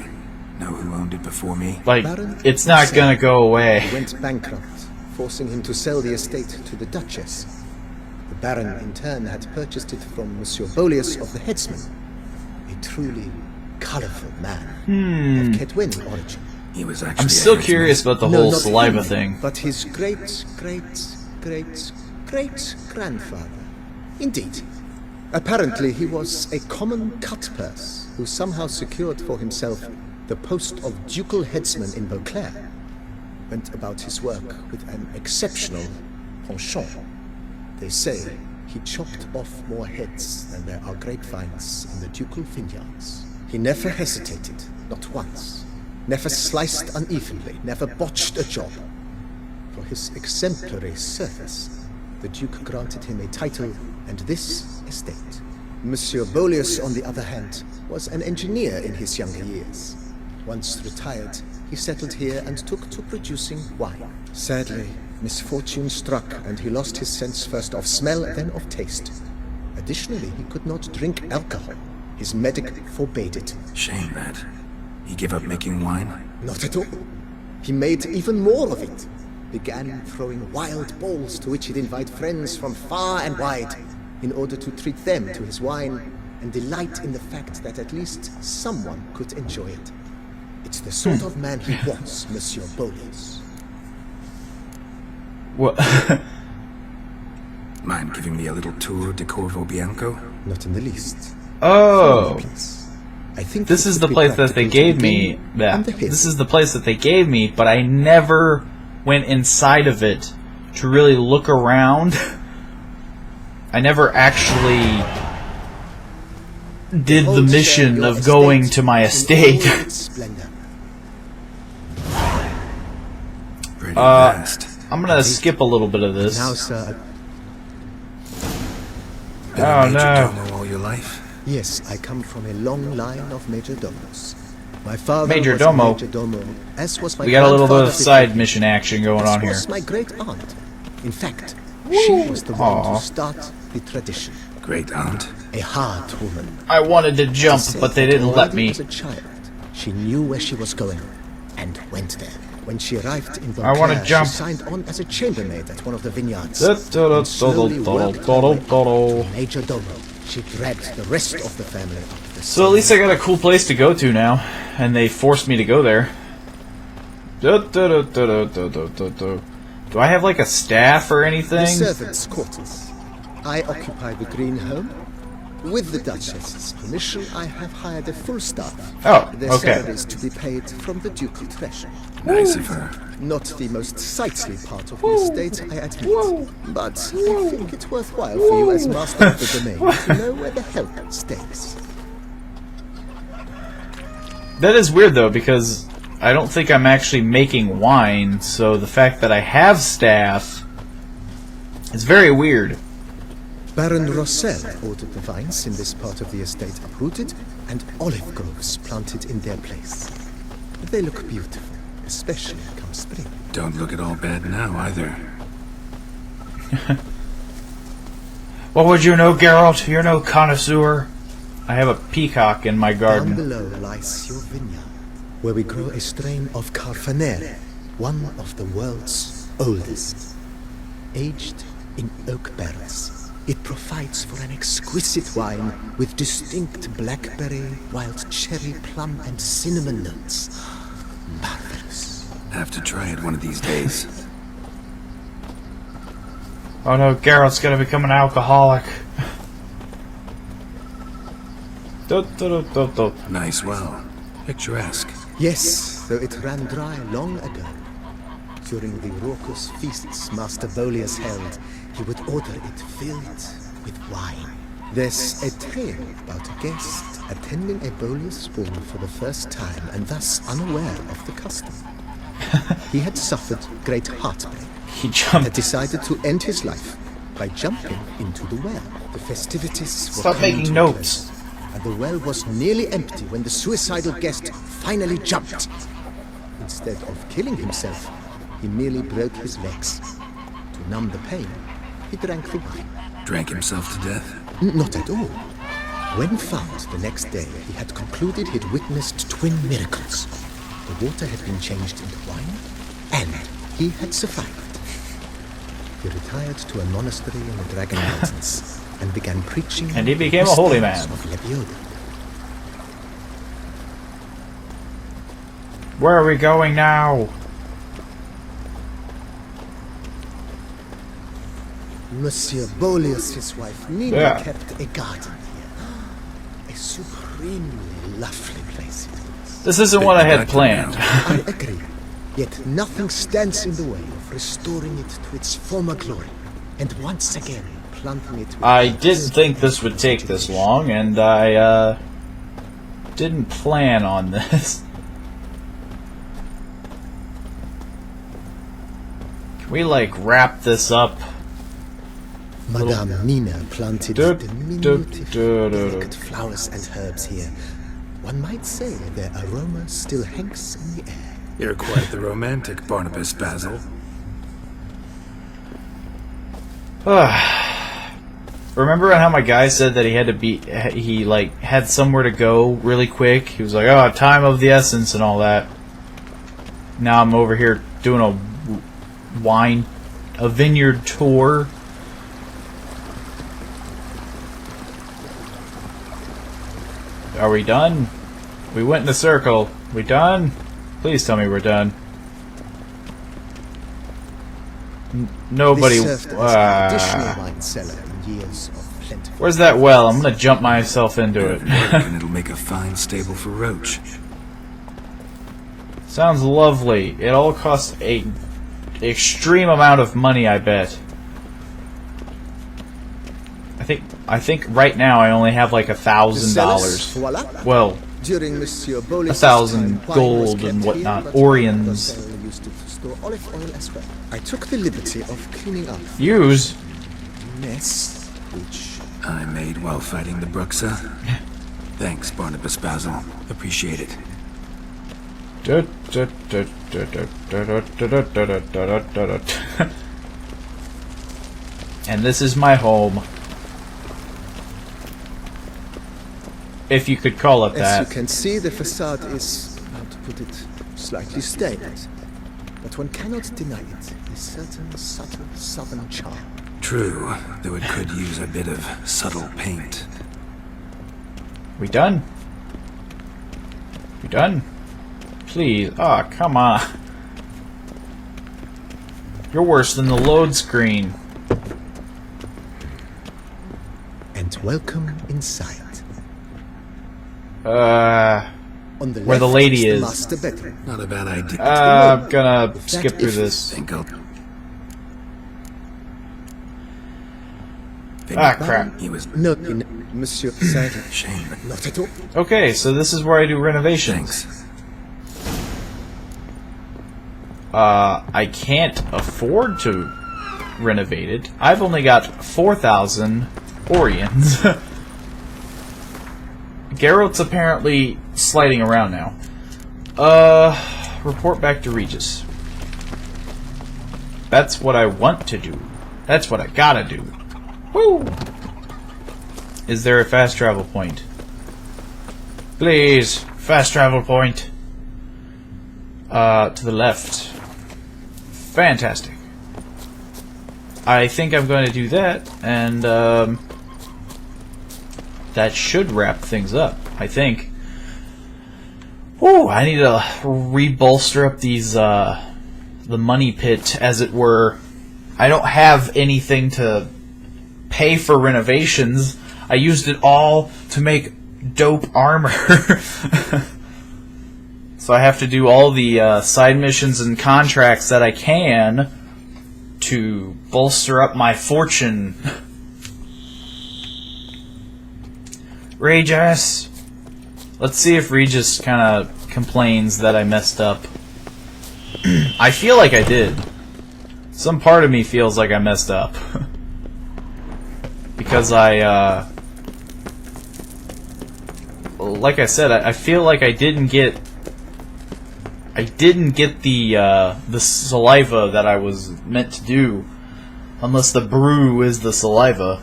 Know who owned it before me? Like, Baron it's not gonna go away. He went bankrupt, forcing him to sell the estate to the Duchess. The Baron, in turn, had purchased it from Monsieur Bolius of the Headsman, a truly colorful man of Kedwin origin. He was actually I'm still a curious about the No, whole not saliva him, thing. but his great-great-great-grandfather. Indeed. Apparently, he was a common cut-purse who somehow secured for himself the post of ducal headsman in Beauclair. Went about his work with an exceptional penchant. They say he chopped off more heads than there are grapevines in the ducal vineyards. He never hesitated, not once. Never sliced unevenly, never botched a job. For his exemplary service, the Duke granted him a title and this estate. Monsieur Bolius, on the other hand, was an engineer in his younger years. Once retired, he settled here and took to producing wine. Sadly, misfortune struck and he lost his sense first of smell, then of taste. Additionally, he could not drink alcohol. His medic forbade it. Shame that. He gave up making wine? Not at all. He made even more of it. Began throwing wild balls to which he'd invite friends from far and wide in order to treat them to his wine and delight in the fact that at least someone could enjoy it. It's the sort of man he was, Monsieur Bolis. What? Mind giving me a little tour de Corvo Bianco? Not in the least. Oh. Please. I think This it is would the be place that they practical to gave me. begin Yeah. on the hill. This is the place that they gave me, but I never went inside of it to really look around. I never actually did the Behold, mission sir, your of going estate to my in estate. all its splendor. Pretty vast. I'm gonna skip a little bit of this. Now, sir, Been Oh, a major no. domo all your life? yes, I come from a long line of major domos. My father Major was domo. a major domo, as was my We got a little bit of grandfather side before. mission action going This on here. was my great aunt. In fact, she was the one Aw. to start the tradition. Great aunt. A hard woman. I wanted to jump, She said but they that didn't let already me. As a child, she knew where she was going and went there. When she arrived in I wanna Beauclair, jump. she signed on as a chambermaid at one of the vineyards. Da- da- da- and slowly da- worked da- her da- way da- up da. to major domo. She dragged the rest of the family up the So at least I got a cool place to go to now, and they forced me to go there. Da- da- da- da- da- da- da- da- da. Do I have like a staff or The anything? servants' quarters. I occupy the green home. With the Duchess's permission, I have hired a full staff. Oh, Their okay. salaries to be paid from the ducal treasure. Nice of her. Not the most sightly part of the estate, I admit. But I think it's worthwhile for you as master of the domain to know where the help stays. That is weird though, because I don't think I'm actually making wine, so the fact that I have staff is very weird. Baron Rossel ordered the vines in this part of the estate uprooted and olive groves planted in their place. They look beautiful, especially come spring. Don't look at all bad now, either. What would you know, Geralt? You're no connoisseur. I have a peacock in my Down garden. below lies your vineyard, where we grow a strain of Carfanere, one of the world's oldest. Aged in oak barrels, it provides for an exquisite wine with distinct blackberry, wild cherry, plum, and cinnamon notes. Marvelous. Have to try it one of these days. Oh no, Geralt's gonna become an alcoholic. Do, do, do, do, do. Nice well. Picturesque. Yes, though it ran dry long ago. During the raucous feasts Master Bolius held, he would order it filled with wine. There's a tale about a guest attending a Bolius ball for the first time and thus unaware of the custom. He had suffered great heartbreak He and jumped. decided to end his life by jumping into the well. The festivities were Stop coming making to a notes. close, and the well was nearly empty when the suicidal guest finally jumped. Instead of killing himself, he merely broke his legs. To numb the pain, he drank the wine. Drank himself to death? Not at all. When found the next day, he had concluded he'd witnessed twin miracles. The water had been changed into wine, and he had survived. He retired to a monastery in the Dragon Mountains and began preaching. And he became a holy man. Of Lebioda. Where are we going now? Monsieur Bolius, his wife Nina, Yeah. kept a garden here. A supremely lovely place it was. This isn't what I had planned. I agree. Yet nothing stands in the way of restoring it to its former glory, and once again planting it with I didn't think this would take this long, and I didn't plan on this. Can we like wrap this up? Madame Nina planted diminutive, delicate flowers and herbs here. One might say their aroma still hangs in the air. You're quite the romantic, Barnabas Basil. Remember how my guy said that he had to be, he like had somewhere to go really quick? He was like, oh, time of the essence and all that. Now I'm over here doing a vineyard tour. Are we done? We went in a circle. We done? Please tell me we're done. Nobody. This served as an additional wine cellar in years of plenty. Where's that well? I'm gonna jump myself into it. And it'll make a fine stable for Roach. Sounds lovely. It all costs a extreme amount of money, I bet. I think right now I only have like $1,000. Voila. Well, During Monsieur Bolis' 1,000 time, wine gold was and kept whatnot, here, but Orions. Marcel used it to store olive oil as well. I took the liberty of cleaning up use. mess, which I made while fighting the Bruxa. Thanks, Barnabas Basil. Appreciate it. And this is my home. If you could call it as that. you can see, the facade is, how to put it, slightly stained. But one cannot deny it. A certain subtle southern charm. True, though it could use a bit of subtle paint. We done? We done? Please. Ah, oh, come on. You're worse than the load screen. And welcome inside. On the Where the left lady the is. master bedroom. Not a bad idea. I'm gonna skip through this. Think I'll... Ah, crap. He was... No, in Monsieur Saint. Shame. Not at all. Okay, so this is where I do renovations. Thanks. I can't afford to renovate it. I've only got 4,000 Orions. Geralt's apparently sliding around now. Report back to Regis. That's what I want to do. That's what I gotta do. Woo! Is there a fast travel point? Please, fast travel point. To the left. Fantastic. I think I'm going to do that, and that should wrap things up, I think. Whew, I need to re-bolster up these, the money pit, as it were. I don't have anything to pay for renovations. I used it all to make dope armor. So I have to do all the side missions and contracts that I can to bolster up my fortune. Regis! Let's see if Regis kind of complains that I messed up. I feel like I did. Some part of me feels like I messed up. Because like I said, I feel like I didn't get the saliva that I was meant to do, unless the brew is the saliva.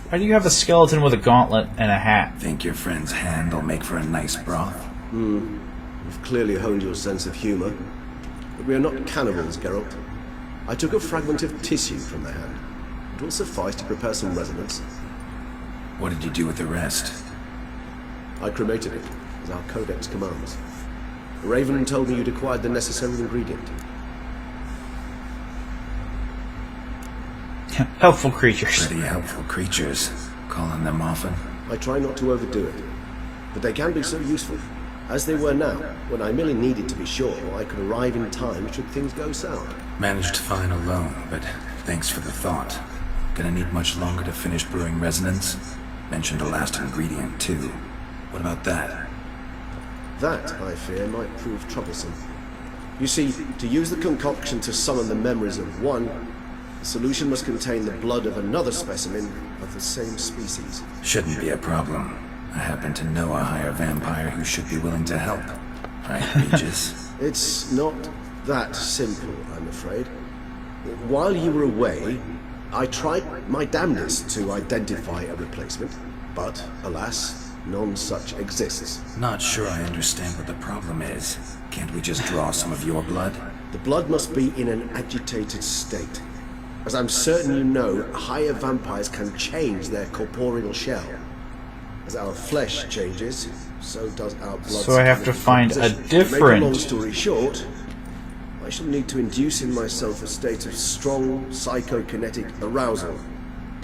Why do you have a skeleton with a gauntlet and a hat? Think your friend's hand will make for a nice broth? You've clearly honed your sense of humor. But we are not cannibals, Geralt. I took a fragment of tissue from the hand. It will suffice to prepare some resonance. What did you do with the rest? I cremated it, as our codex commands. Raven told me you'd acquired the necessary ingredient. Helpful creatures. Pretty helpful creatures. Calling them often. I try not to overdo it, but they can be so useful. As they were now, when I merely needed to be sure I could arrive in time should things go south. Managed fine alone, but thanks for the thought. Gonna need much longer to finish brewing resonance? Mentioned a last ingredient, too. What about that? That, I fear, might prove troublesome. You see, to use the concoction to summon the memories of one, the solution must contain the blood of another specimen of the same species. Shouldn't be a problem. I happen to know a higher vampire who should be willing to help. Right, Regis? It's not that simple, I'm afraid. While you were away, I tried my damnedest to identify a replacement, but, alas, none such exists. Not sure I understand what the problem is. Can't we just draw some of your blood? The blood must be in an agitated state. As I'm certain you know, higher vampires can change their corporeal shell. As our flesh changes, so does our blood. So I have to find a composition. different- To make a long story short, I shall need to induce in myself a state of strong psychokinetic arousal.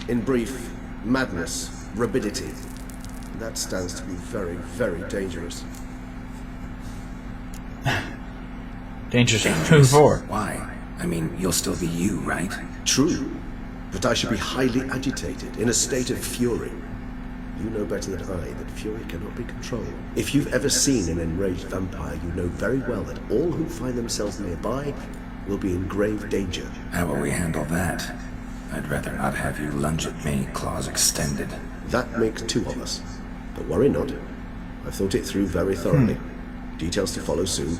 In brief, madness, rabidity. That stands to be very, very dangerous. Dangerous to move forward. Why? I mean, you'll still be you, right? True, but I should be highly agitated, in a state of fury. You know better than I that fury cannot be controlled. If you've ever seen an enraged vampire, you know very well that all who find themselves nearby will be in grave danger. How will we handle that? I'd rather not have you lunge at me, claws extended. That makes two of us. But worry not. I've thought it through very thoroughly. Details to follow soon.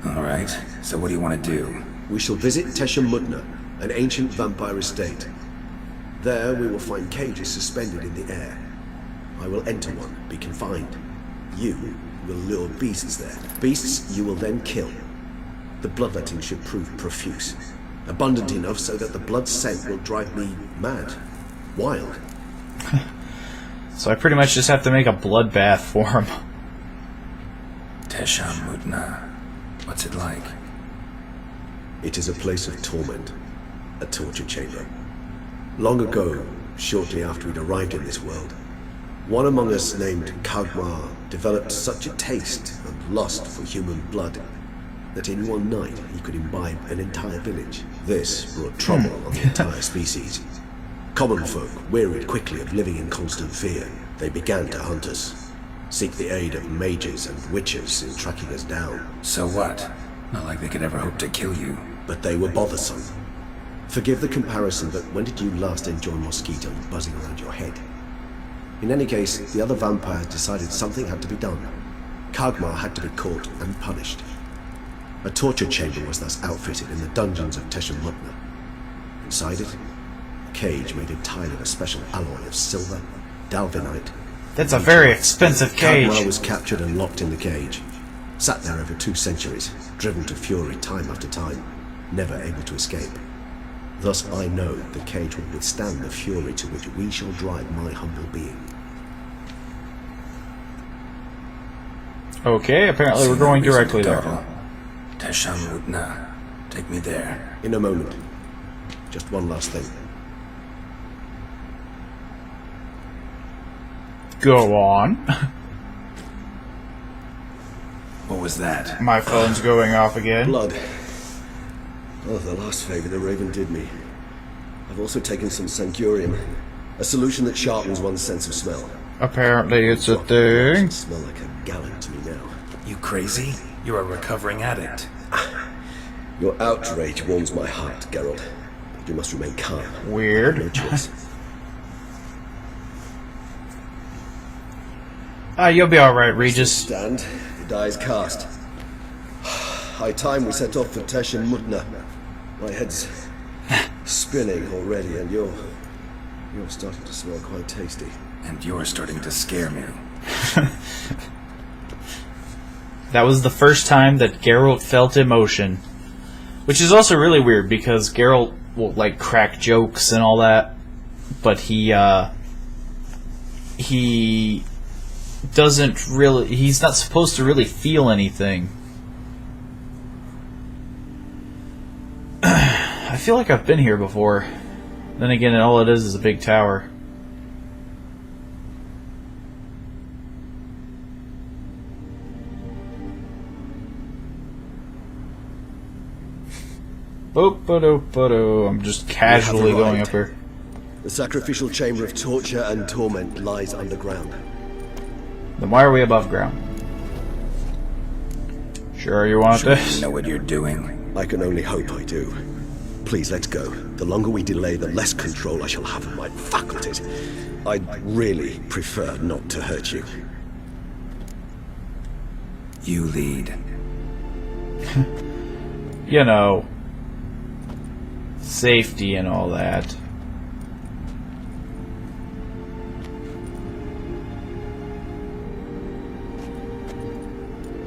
All right, so what do you want to do? We shall visit Tesha Mudna, an ancient vampire estate. There we will find cages suspended in the air. I will enter one, be confined. You will lure beasts there. Beasts you will then kill. The bloodletting should prove profuse. Abundant enough so that the blood scent will drive me mad. Wild. So I pretty much just have to make a bloodbath for him. Tesha Mudna. What's it like? It is a place of torment. A torture chamber. Long ago, shortly after we'd arrived in this world, one among us named Kagmar developed such a taste and lust for human blood that in one night he could imbibe an entire village. This brought trouble on the entire species. Common folk wearied quickly of living in constant fear. They began to hunt us, seek the aid of mages and witches in tracking us down. So what? Not like they could ever hope to kill you. But they were bothersome. Forgive the comparison, but when did you last enjoy mosquitoes buzzing around your head? In any case, the other vampires decided something had to be done. Kagmar had to be caught and punished. A torture chamber was thus outfitted in the dungeons of Tesha Mudna. Inside it, a cage made entirely of a special alloy of silver, dalvinite. That's a very expensive cage. Kagmar was captured and locked in the cage. Sat there over 2 centuries, driven to fury time after time, never able to escape. Thus I know the cage will withstand the fury to which we shall drive my humble being. Okay, apparently we're going directly there. Tesha Mudna. Take me there. In a moment. Just one last thing. Go on. What was that? My phone's going off again. Blood. Oh, the last favor the Raven did me. I've also taken some Sancurium, a solution that sharpens one's sense of smell. Apparently it's a thing. Smell like a gallon to me now. You crazy? You're a recovering addict. Your outrage warms my heart, Geralt. But you must remain calm. Weird. No choice. You'll be alright, Regis. Stand. The die is cast. High time we set off for Tesha Mudna. My head's spinning already, and you're starting to smell quite tasty. And you're starting to scare me. That was the first time that Geralt felt emotion. Which is also really weird, because Geralt will, like, crack jokes and all that, but he doesn't really... He's not supposed to really feel anything. I feel like I've been here before. Then again, all it is a big tower. I'm just casually going up here. The sacrificial chamber of torture and torment lies underground. Then why are we above ground? Sure you want this? You know what you're doing. I can only hope I do. Please, let's go. The longer we delay, the less control I shall have of my faculties. I'd really prefer not to hurt you. You lead. You know, safety and all that.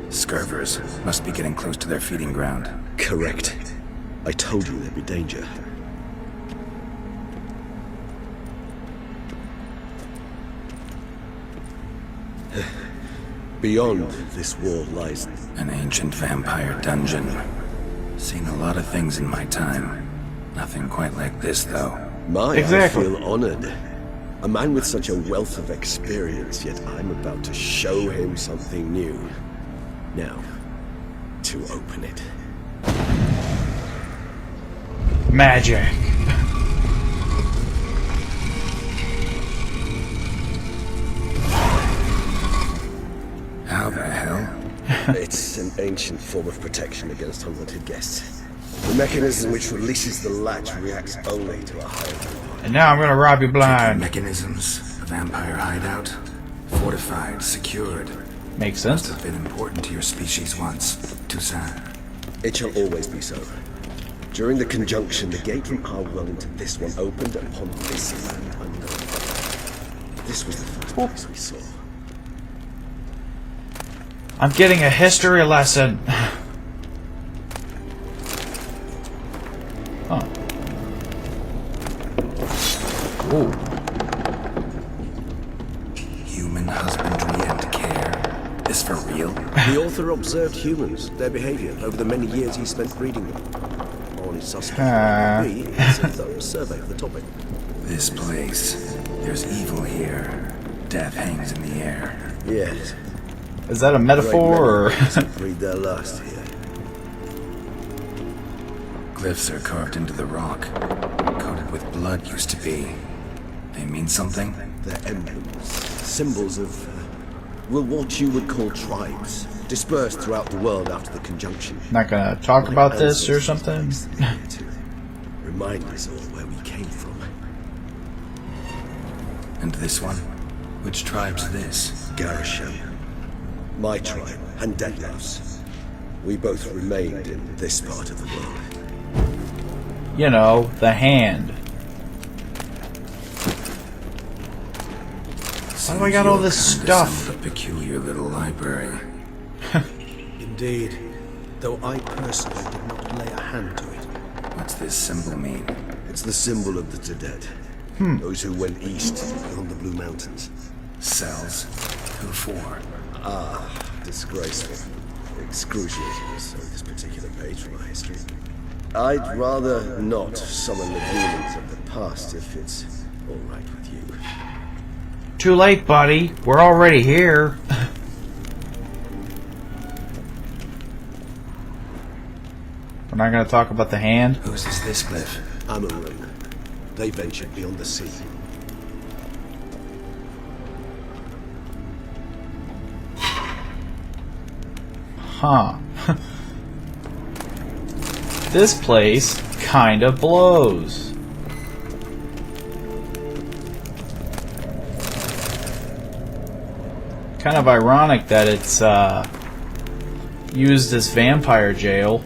Scurvers must be getting close to their feeding ground. Correct. I told you there'd be danger. Beyond this wall lies... An ancient vampire dungeon. Seen a lot of things in my time. Nothing quite like this, though. Exactly. I feel honored. A man with such a wealth of experience, yet I'm about to show him something new. Now, to open it. Magic. How the hell? It's an ancient form of protection against unwanted guests. The mechanism which releases the latch reacts only to a higher. And now I'm gonna rob you blind. Mechanisms, a vampire hideout, fortified, secured. Makes Must sense. have been important to your species once, Toussaint. It shall always be so. During the conjunction, the gate from our world into this one opened upon this land unknown. This was the first place we saw. I'm getting a history lesson. Huh. Ooh. Human husbandry and care. This for real? The author observed humans, their behavior, over the many years he spent breeding them. On his suspect, he is a thorough survey of the topic. This place. There's evil here. Death hangs in the air. Yes. Is that a metaphor or? Breed their last here. Glyphs are carved into the rock. Coated with blood used to be. They mean something? They're emblems, symbols of, well, what you would call tribes, dispersed throughout the world after the conjunction. Not gonna talk about this or something? To remind us all where we came from. And this one? Which tribe's this? Garisham, my tribe, and Deadlouse. We both remained in this part of the world. You know, the hand. Why do I got all this stuff? A peculiar little library. Indeed, though I personally did not lay a hand to it. What's this symbol mean? It's the symbol of the Dead. Those who went east beyond the Blue Mountains. Cells. Who for? Disgraceful. Excruciating, so this particular page from our history. I'd rather not summon the demons of the past if it's all right with you. Too late, buddy. We're already here. We're not gonna talk about the hand. Whose is this glyph? Amarun. They ventured beyond the sea. Huh. This place kinda blows. Kind of ironic that it's used as vampire jail.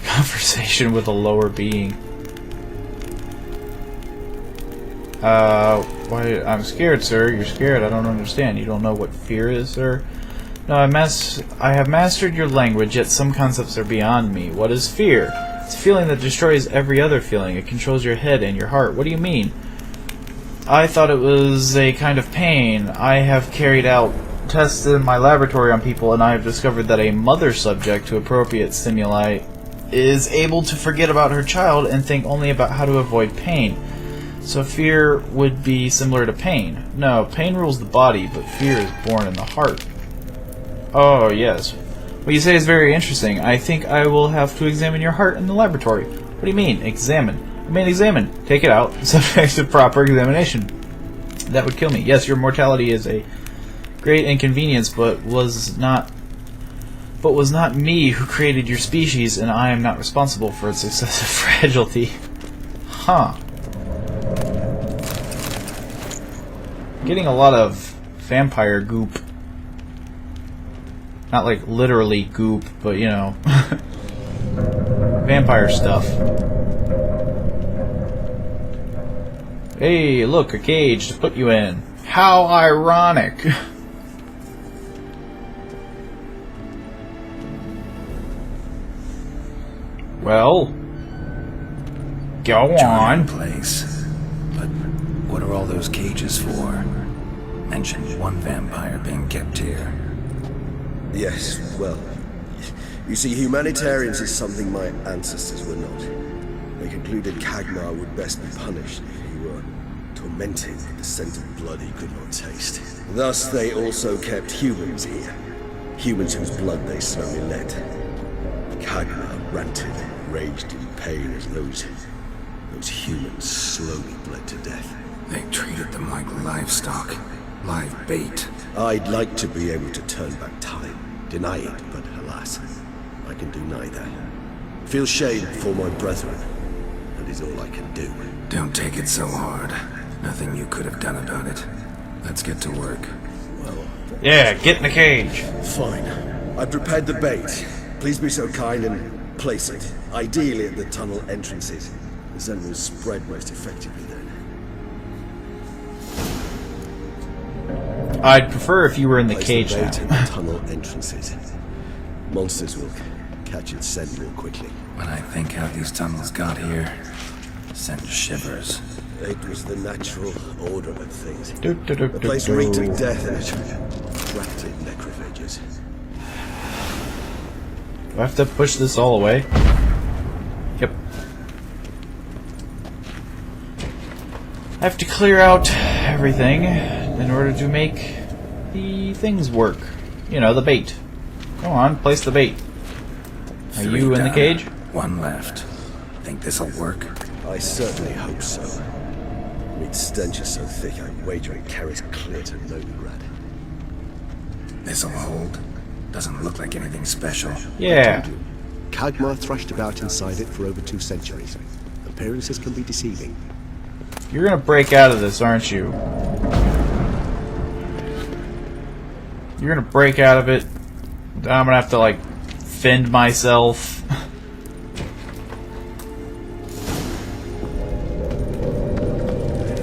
Conversation with a lower being. Why? I'm scared, sir. You're scared. I don't understand. You don't know what fear is, sir? No, I have mastered your language, yet some concepts are beyond me. What is fear? It's a feeling that destroys every other feeling. It controls your head and your heart. What do you mean? I thought it was a kind of pain. I have carried out tests in my laboratory on people, and I have discovered that a mother subject to appropriate stimuli is able to forget about her child and think only about how to avoid pain. So fear would be similar to pain. No, pain rules the body, but fear is born in the heart. Oh, yes. What you say is very interesting. I think I will have to examine your heart in the laboratory. What do you mean, examine? I mean examine. Take it out, subject to proper examination. That would kill me. Yes, your mortality is a great inconvenience, but was not me who created your species, and I am not responsible for its excessive fragility. Huh. Getting a lot of vampire goop. Not like literally goop, but you know. Vampire stuff. Hey, look, a cage to put you in. How ironic. Well, go on. Place. But those cages for? Mentioned one vampire being kept here. Yes, well, you see, humanitarians is something my ancestors were not. They concluded Kagmar would best be punished if he were tormented with the scent of blood he could not taste. Thus, they also kept humans here. Humans whose blood they slowly let. Kagmar ranted, raged in pain as those humans slowly bled to death. They treated them like livestock, live bait. I'd like to be able to turn back time, deny it, but alas, I can do neither. Feel shame for my brethren, that is all I can do. Don't take it so hard. Nothing you could have done about it. Let's get to work. Well, Yeah, get in the cage. fine. I prepared the bait. Please be so kind and place it, ideally at the tunnel entrances. The scent will spread most effectively then. I'd prefer if you were in the Place cage the bait now. at the tunnel entrances. Monsters will catch its scent more quickly. When I think how these tunnels got here, send shivers. It was the natural order of things. Do, do, do, The do, place do. reeked of death and it attracted necrophages. Do I have to push this all away? Yep. I have to clear out everything in order to make the things work. You know, the bait. Come on, place the bait. Are Three you in the down, cage? One left. Think this'll work? I certainly hope so. Its stench is so thick, I wager it carries clear to Novigrad. This'll hold. Doesn't look like anything special. Yeah. Kagmar thrashed about inside it for over 2 centuries. Appearances can be deceiving. You're gonna break out of this, aren't you? You're gonna break out of it. Then I'm gonna have to, like, fend myself.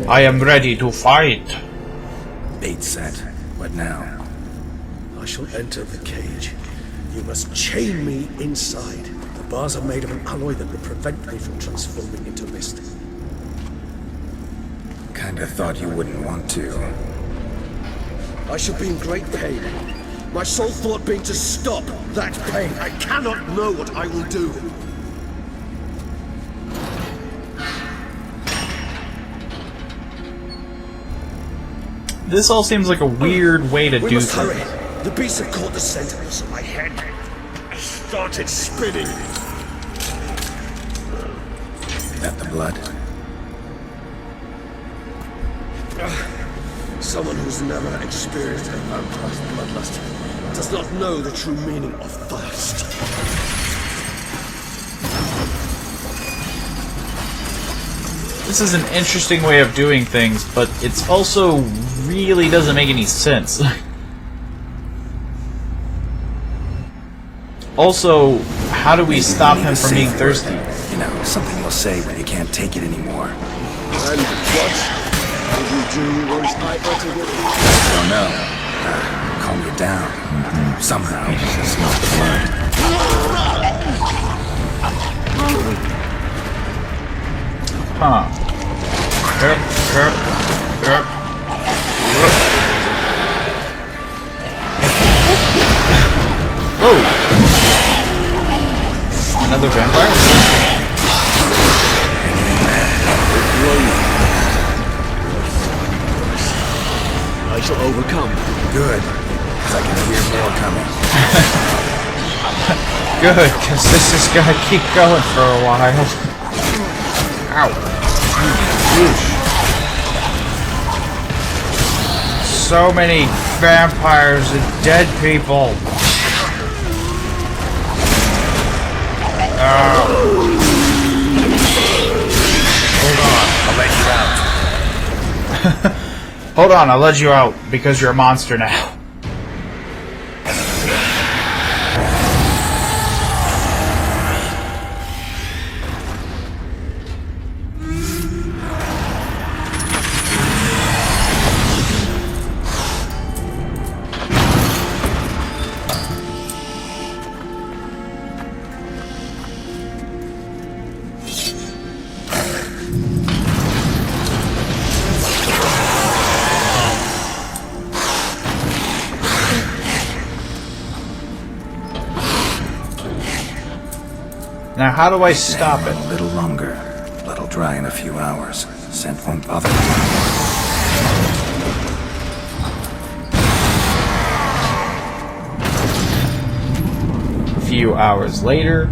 I am ready to fight. Bait set. What now? I shall enter the cage. You must chain me inside. The bars are made of an alloy that will prevent me from transforming into mist. Kinda thought you wouldn't want to. I shall be in great pain. My sole thought being to stop that pain. I cannot know what I will do. This all seems like a weird way to We do must hurry. things. The beasts have caught the scent, so my head started spinning. That the blood? Someone who's never experienced a vampire's bloodlust does not know the true meaning of thirst. This is an interesting way of doing things, but it's also really doesn't make any sense. Also, how do we stop him from being thirsty? You know, something you'll say when you can't take it anymore. And what did you do once I uttered it? Don't know. Calm you down. Somehow. It's not the blood. Huh. Whoa! Another vampire? I shall overcome. Good. 'Cause I can hear more coming. Good, because this is gonna keep going for a while. Ow. So many vampires and dead people. Hold on, I'll let you out because you're a monster now. Now, how do I stop Run it? a little longer. Blood'll dry in a few hours. Scent won't bother you. A few hours later.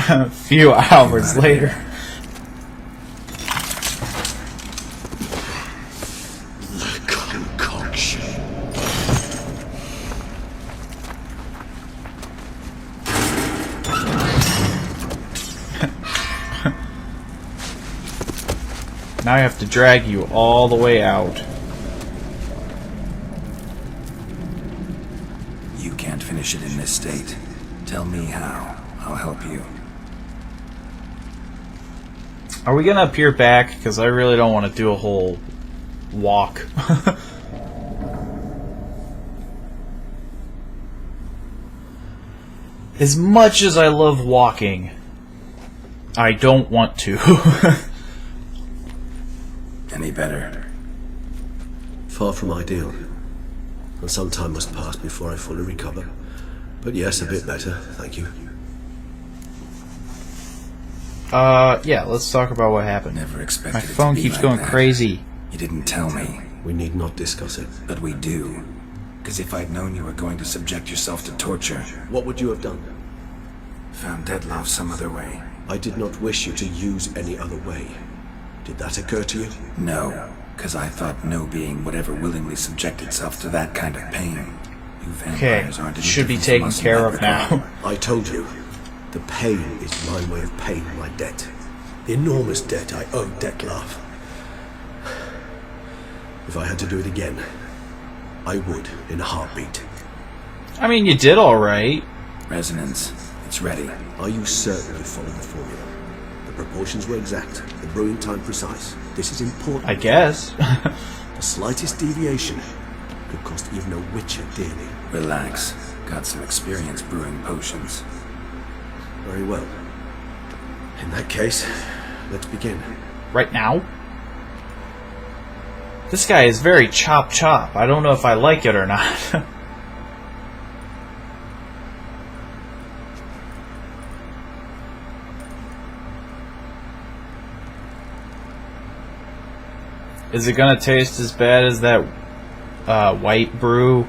A few hours later. The concoction. Now I have to drag you all the way out. You can't finish it in this state. Tell me how. I'll help you. Are we gonna appear back? Because I really don't want to do a whole walk. As much as I love walking, I don't want to. Any better? Far from ideal. And some time must pass before I fully recover. But yes, a bit better, thank you. Yeah, let's talk about what happened. Never expected My it to phone be keeps like going that. crazy. You didn't tell me, We need not discuss it. but we do. Because if I'd known you were going to subject yourself to torture, What would you have done? found Dettlaff some other way. I did not wish you to use any other way. Did that occur to you? No, because I thought no being would ever willingly subject itself to that kind of pain. You Okay, vampires aren't any should be different taken from us in care that of regard. now. I told you. The pain is my way of paying my debt. The enormous debt I owe Dettlaff. If I had to do it again, I would in a heartbeat. I mean, you did alright. Resonance. It's ready. Are you certain you followed the formula? The proportions were exact, the brewing time precise. This is important. I guess. The slightest deviation could cost even a witcher dearly. Relax. Got some experience brewing potions. Very well. In that case, let's begin. Right now? This guy is very chop. I don't know if I like it or not. Is it gonna taste as bad as that white brew?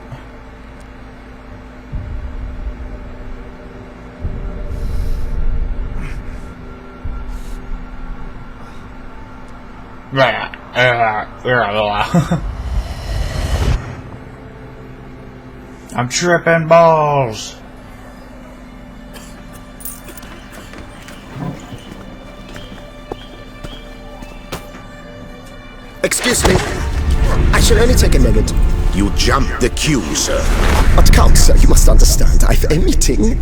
I'm tripping balls. Excuse me. I shall only take a moment. You jumped the queue, sir. But Count, sir, you must understand. I've a meeting.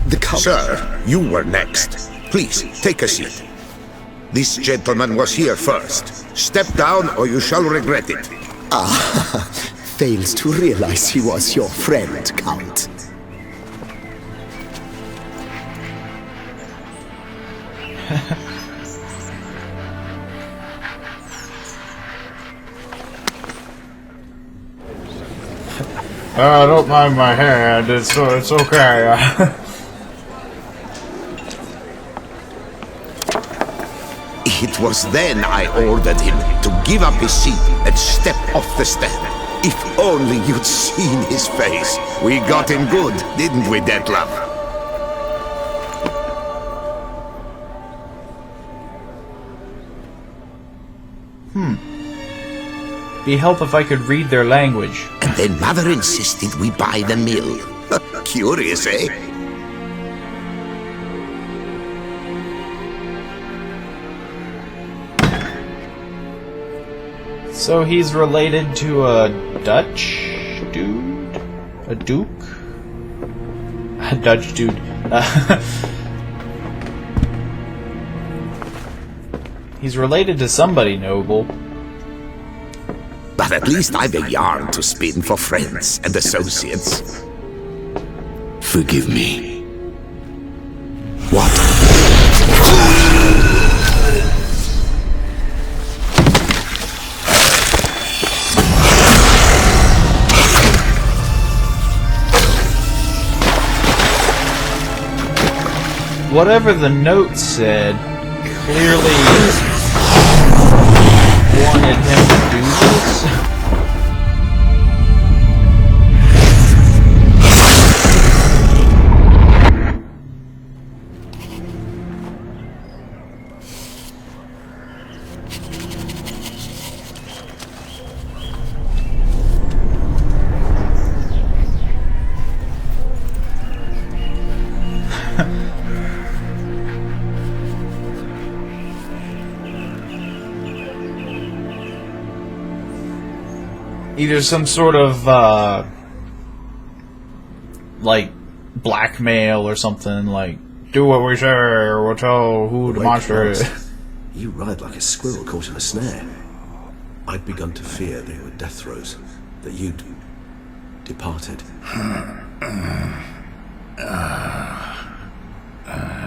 The Count... Sir, you were next. Please, take a seat. This gentleman was here first. Step down or you shall regret it. fails to realize he was your friend, Count. Don't mind my hand. It's okay. It was then I ordered him to give up his seat and step off the step. If only you'd seen his face. We got him good, didn't we, Dettlaff? Be help if I could read their language. And then Mother insisted we buy the mill. Curious, eh? So he's related to a Dutch dude? A duke? A Dutch dude. He's related to somebody noble. But at least I've a yarn to spin for friends and associates. Forgive me. What? whatever the note said clearly wanted him to do this. Either some sort of, like, blackmail or something, like, do what we say, or we'll tell who the monster is. You ride like a squirrel caught in a snare. I'd begun to fear they were death throes, that you'd departed.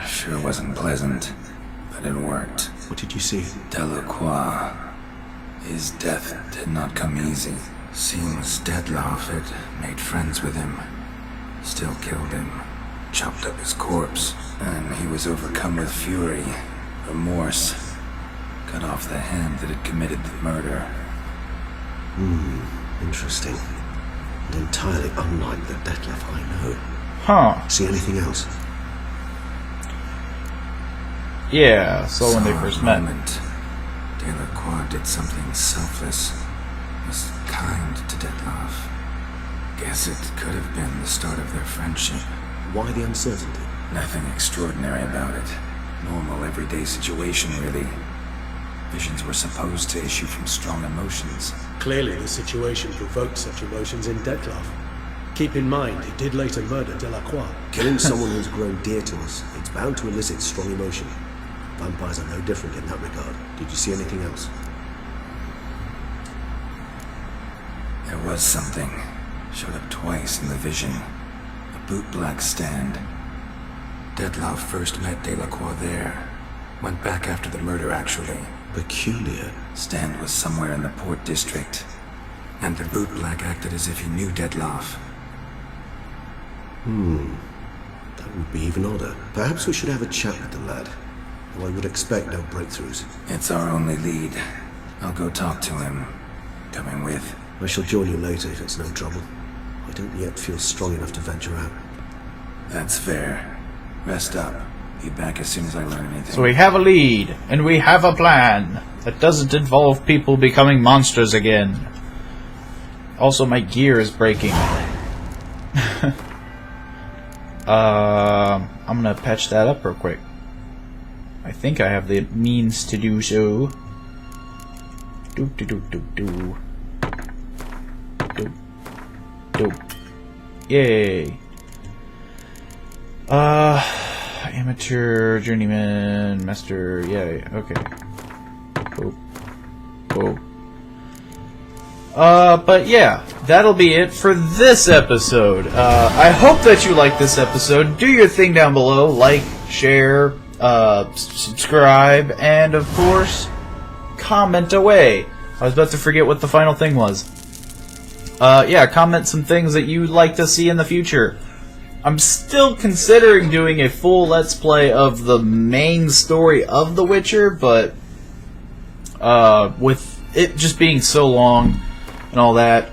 Sure wasn't pleasant, but it worked. What did you see? Delacroix. His death did not come easy. Seems Dettlaff had made friends with him. Still killed him. Chopped up his corpse. And he was overcome with fury, remorse. Cut off the hand that had committed the murder. Interesting. And entirely unlike the Dettlaff I know. Huh. See anything else? Yeah, so when they first met. Delacroix did something selfless. Was kind to Dettlaff. Guess it could have been the start of their friendship. Why the uncertainty? Nothing extraordinary about it. Normal, everyday situation, really. Visions were supposed to issue from strong emotions. Clearly the situation provoked such emotions in Dettlaff. Keep in mind, he did later murder Delacroix. Killing someone who's grown dear to us, it's bound to elicit strong emotion. Vampires are no different in that regard. Did you see anything else? There was something. Showed up twice in the vision. A bootblack stand. Dettlaff first met Delacroix there. Went back after the murder, actually. Peculiar. Stand was somewhere in the Port District. And the bootblack acted as if he knew Dettlaff. That would be even odder. Perhaps we should have a chat with the lad. Though I would expect no breakthroughs. It's our only lead. I'll go talk to him. Coming with. I shall join you later if it's no trouble. I don't yet feel strong enough to venture out. That's fair. Rest up. Be back as soon as I learn anything. So we have a lead, and we have a plan that doesn't involve people becoming monsters again. Also, my gear is breaking. I'm gonna patch that up real quick. I think I have the means to do so. Do. Yay. Amateur, journeyman, master, yay, okay. But yeah, that'll be it for this episode. I hope that you liked this episode. Do your thing down below, like, share, subscribe, and of course, comment away. I was about to forget what the final thing was. Yeah, comment some things that you'd like to see in the future. I'm still considering doing a full Let's Play of the main story of The Witcher, but with it just being so long and all that,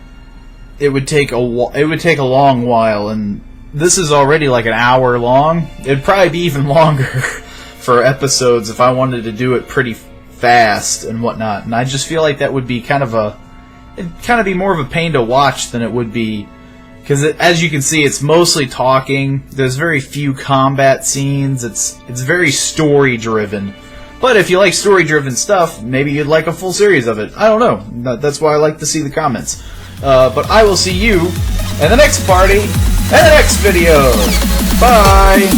it would take a long while, and this is already like an hour long. It'd probably be even longer for episodes if I wanted to do it pretty fast and whatnot. And I just feel like that would be it'd kind of be more of a pain to watch than it would be. Because as you can see, it's mostly talking. There's very few combat scenes. It's very story-driven. But if you like story-driven stuff, maybe you'd like a full series of it. I don't know. That's why I like to see the comments. But I will see you in the next party and the next video. Bye!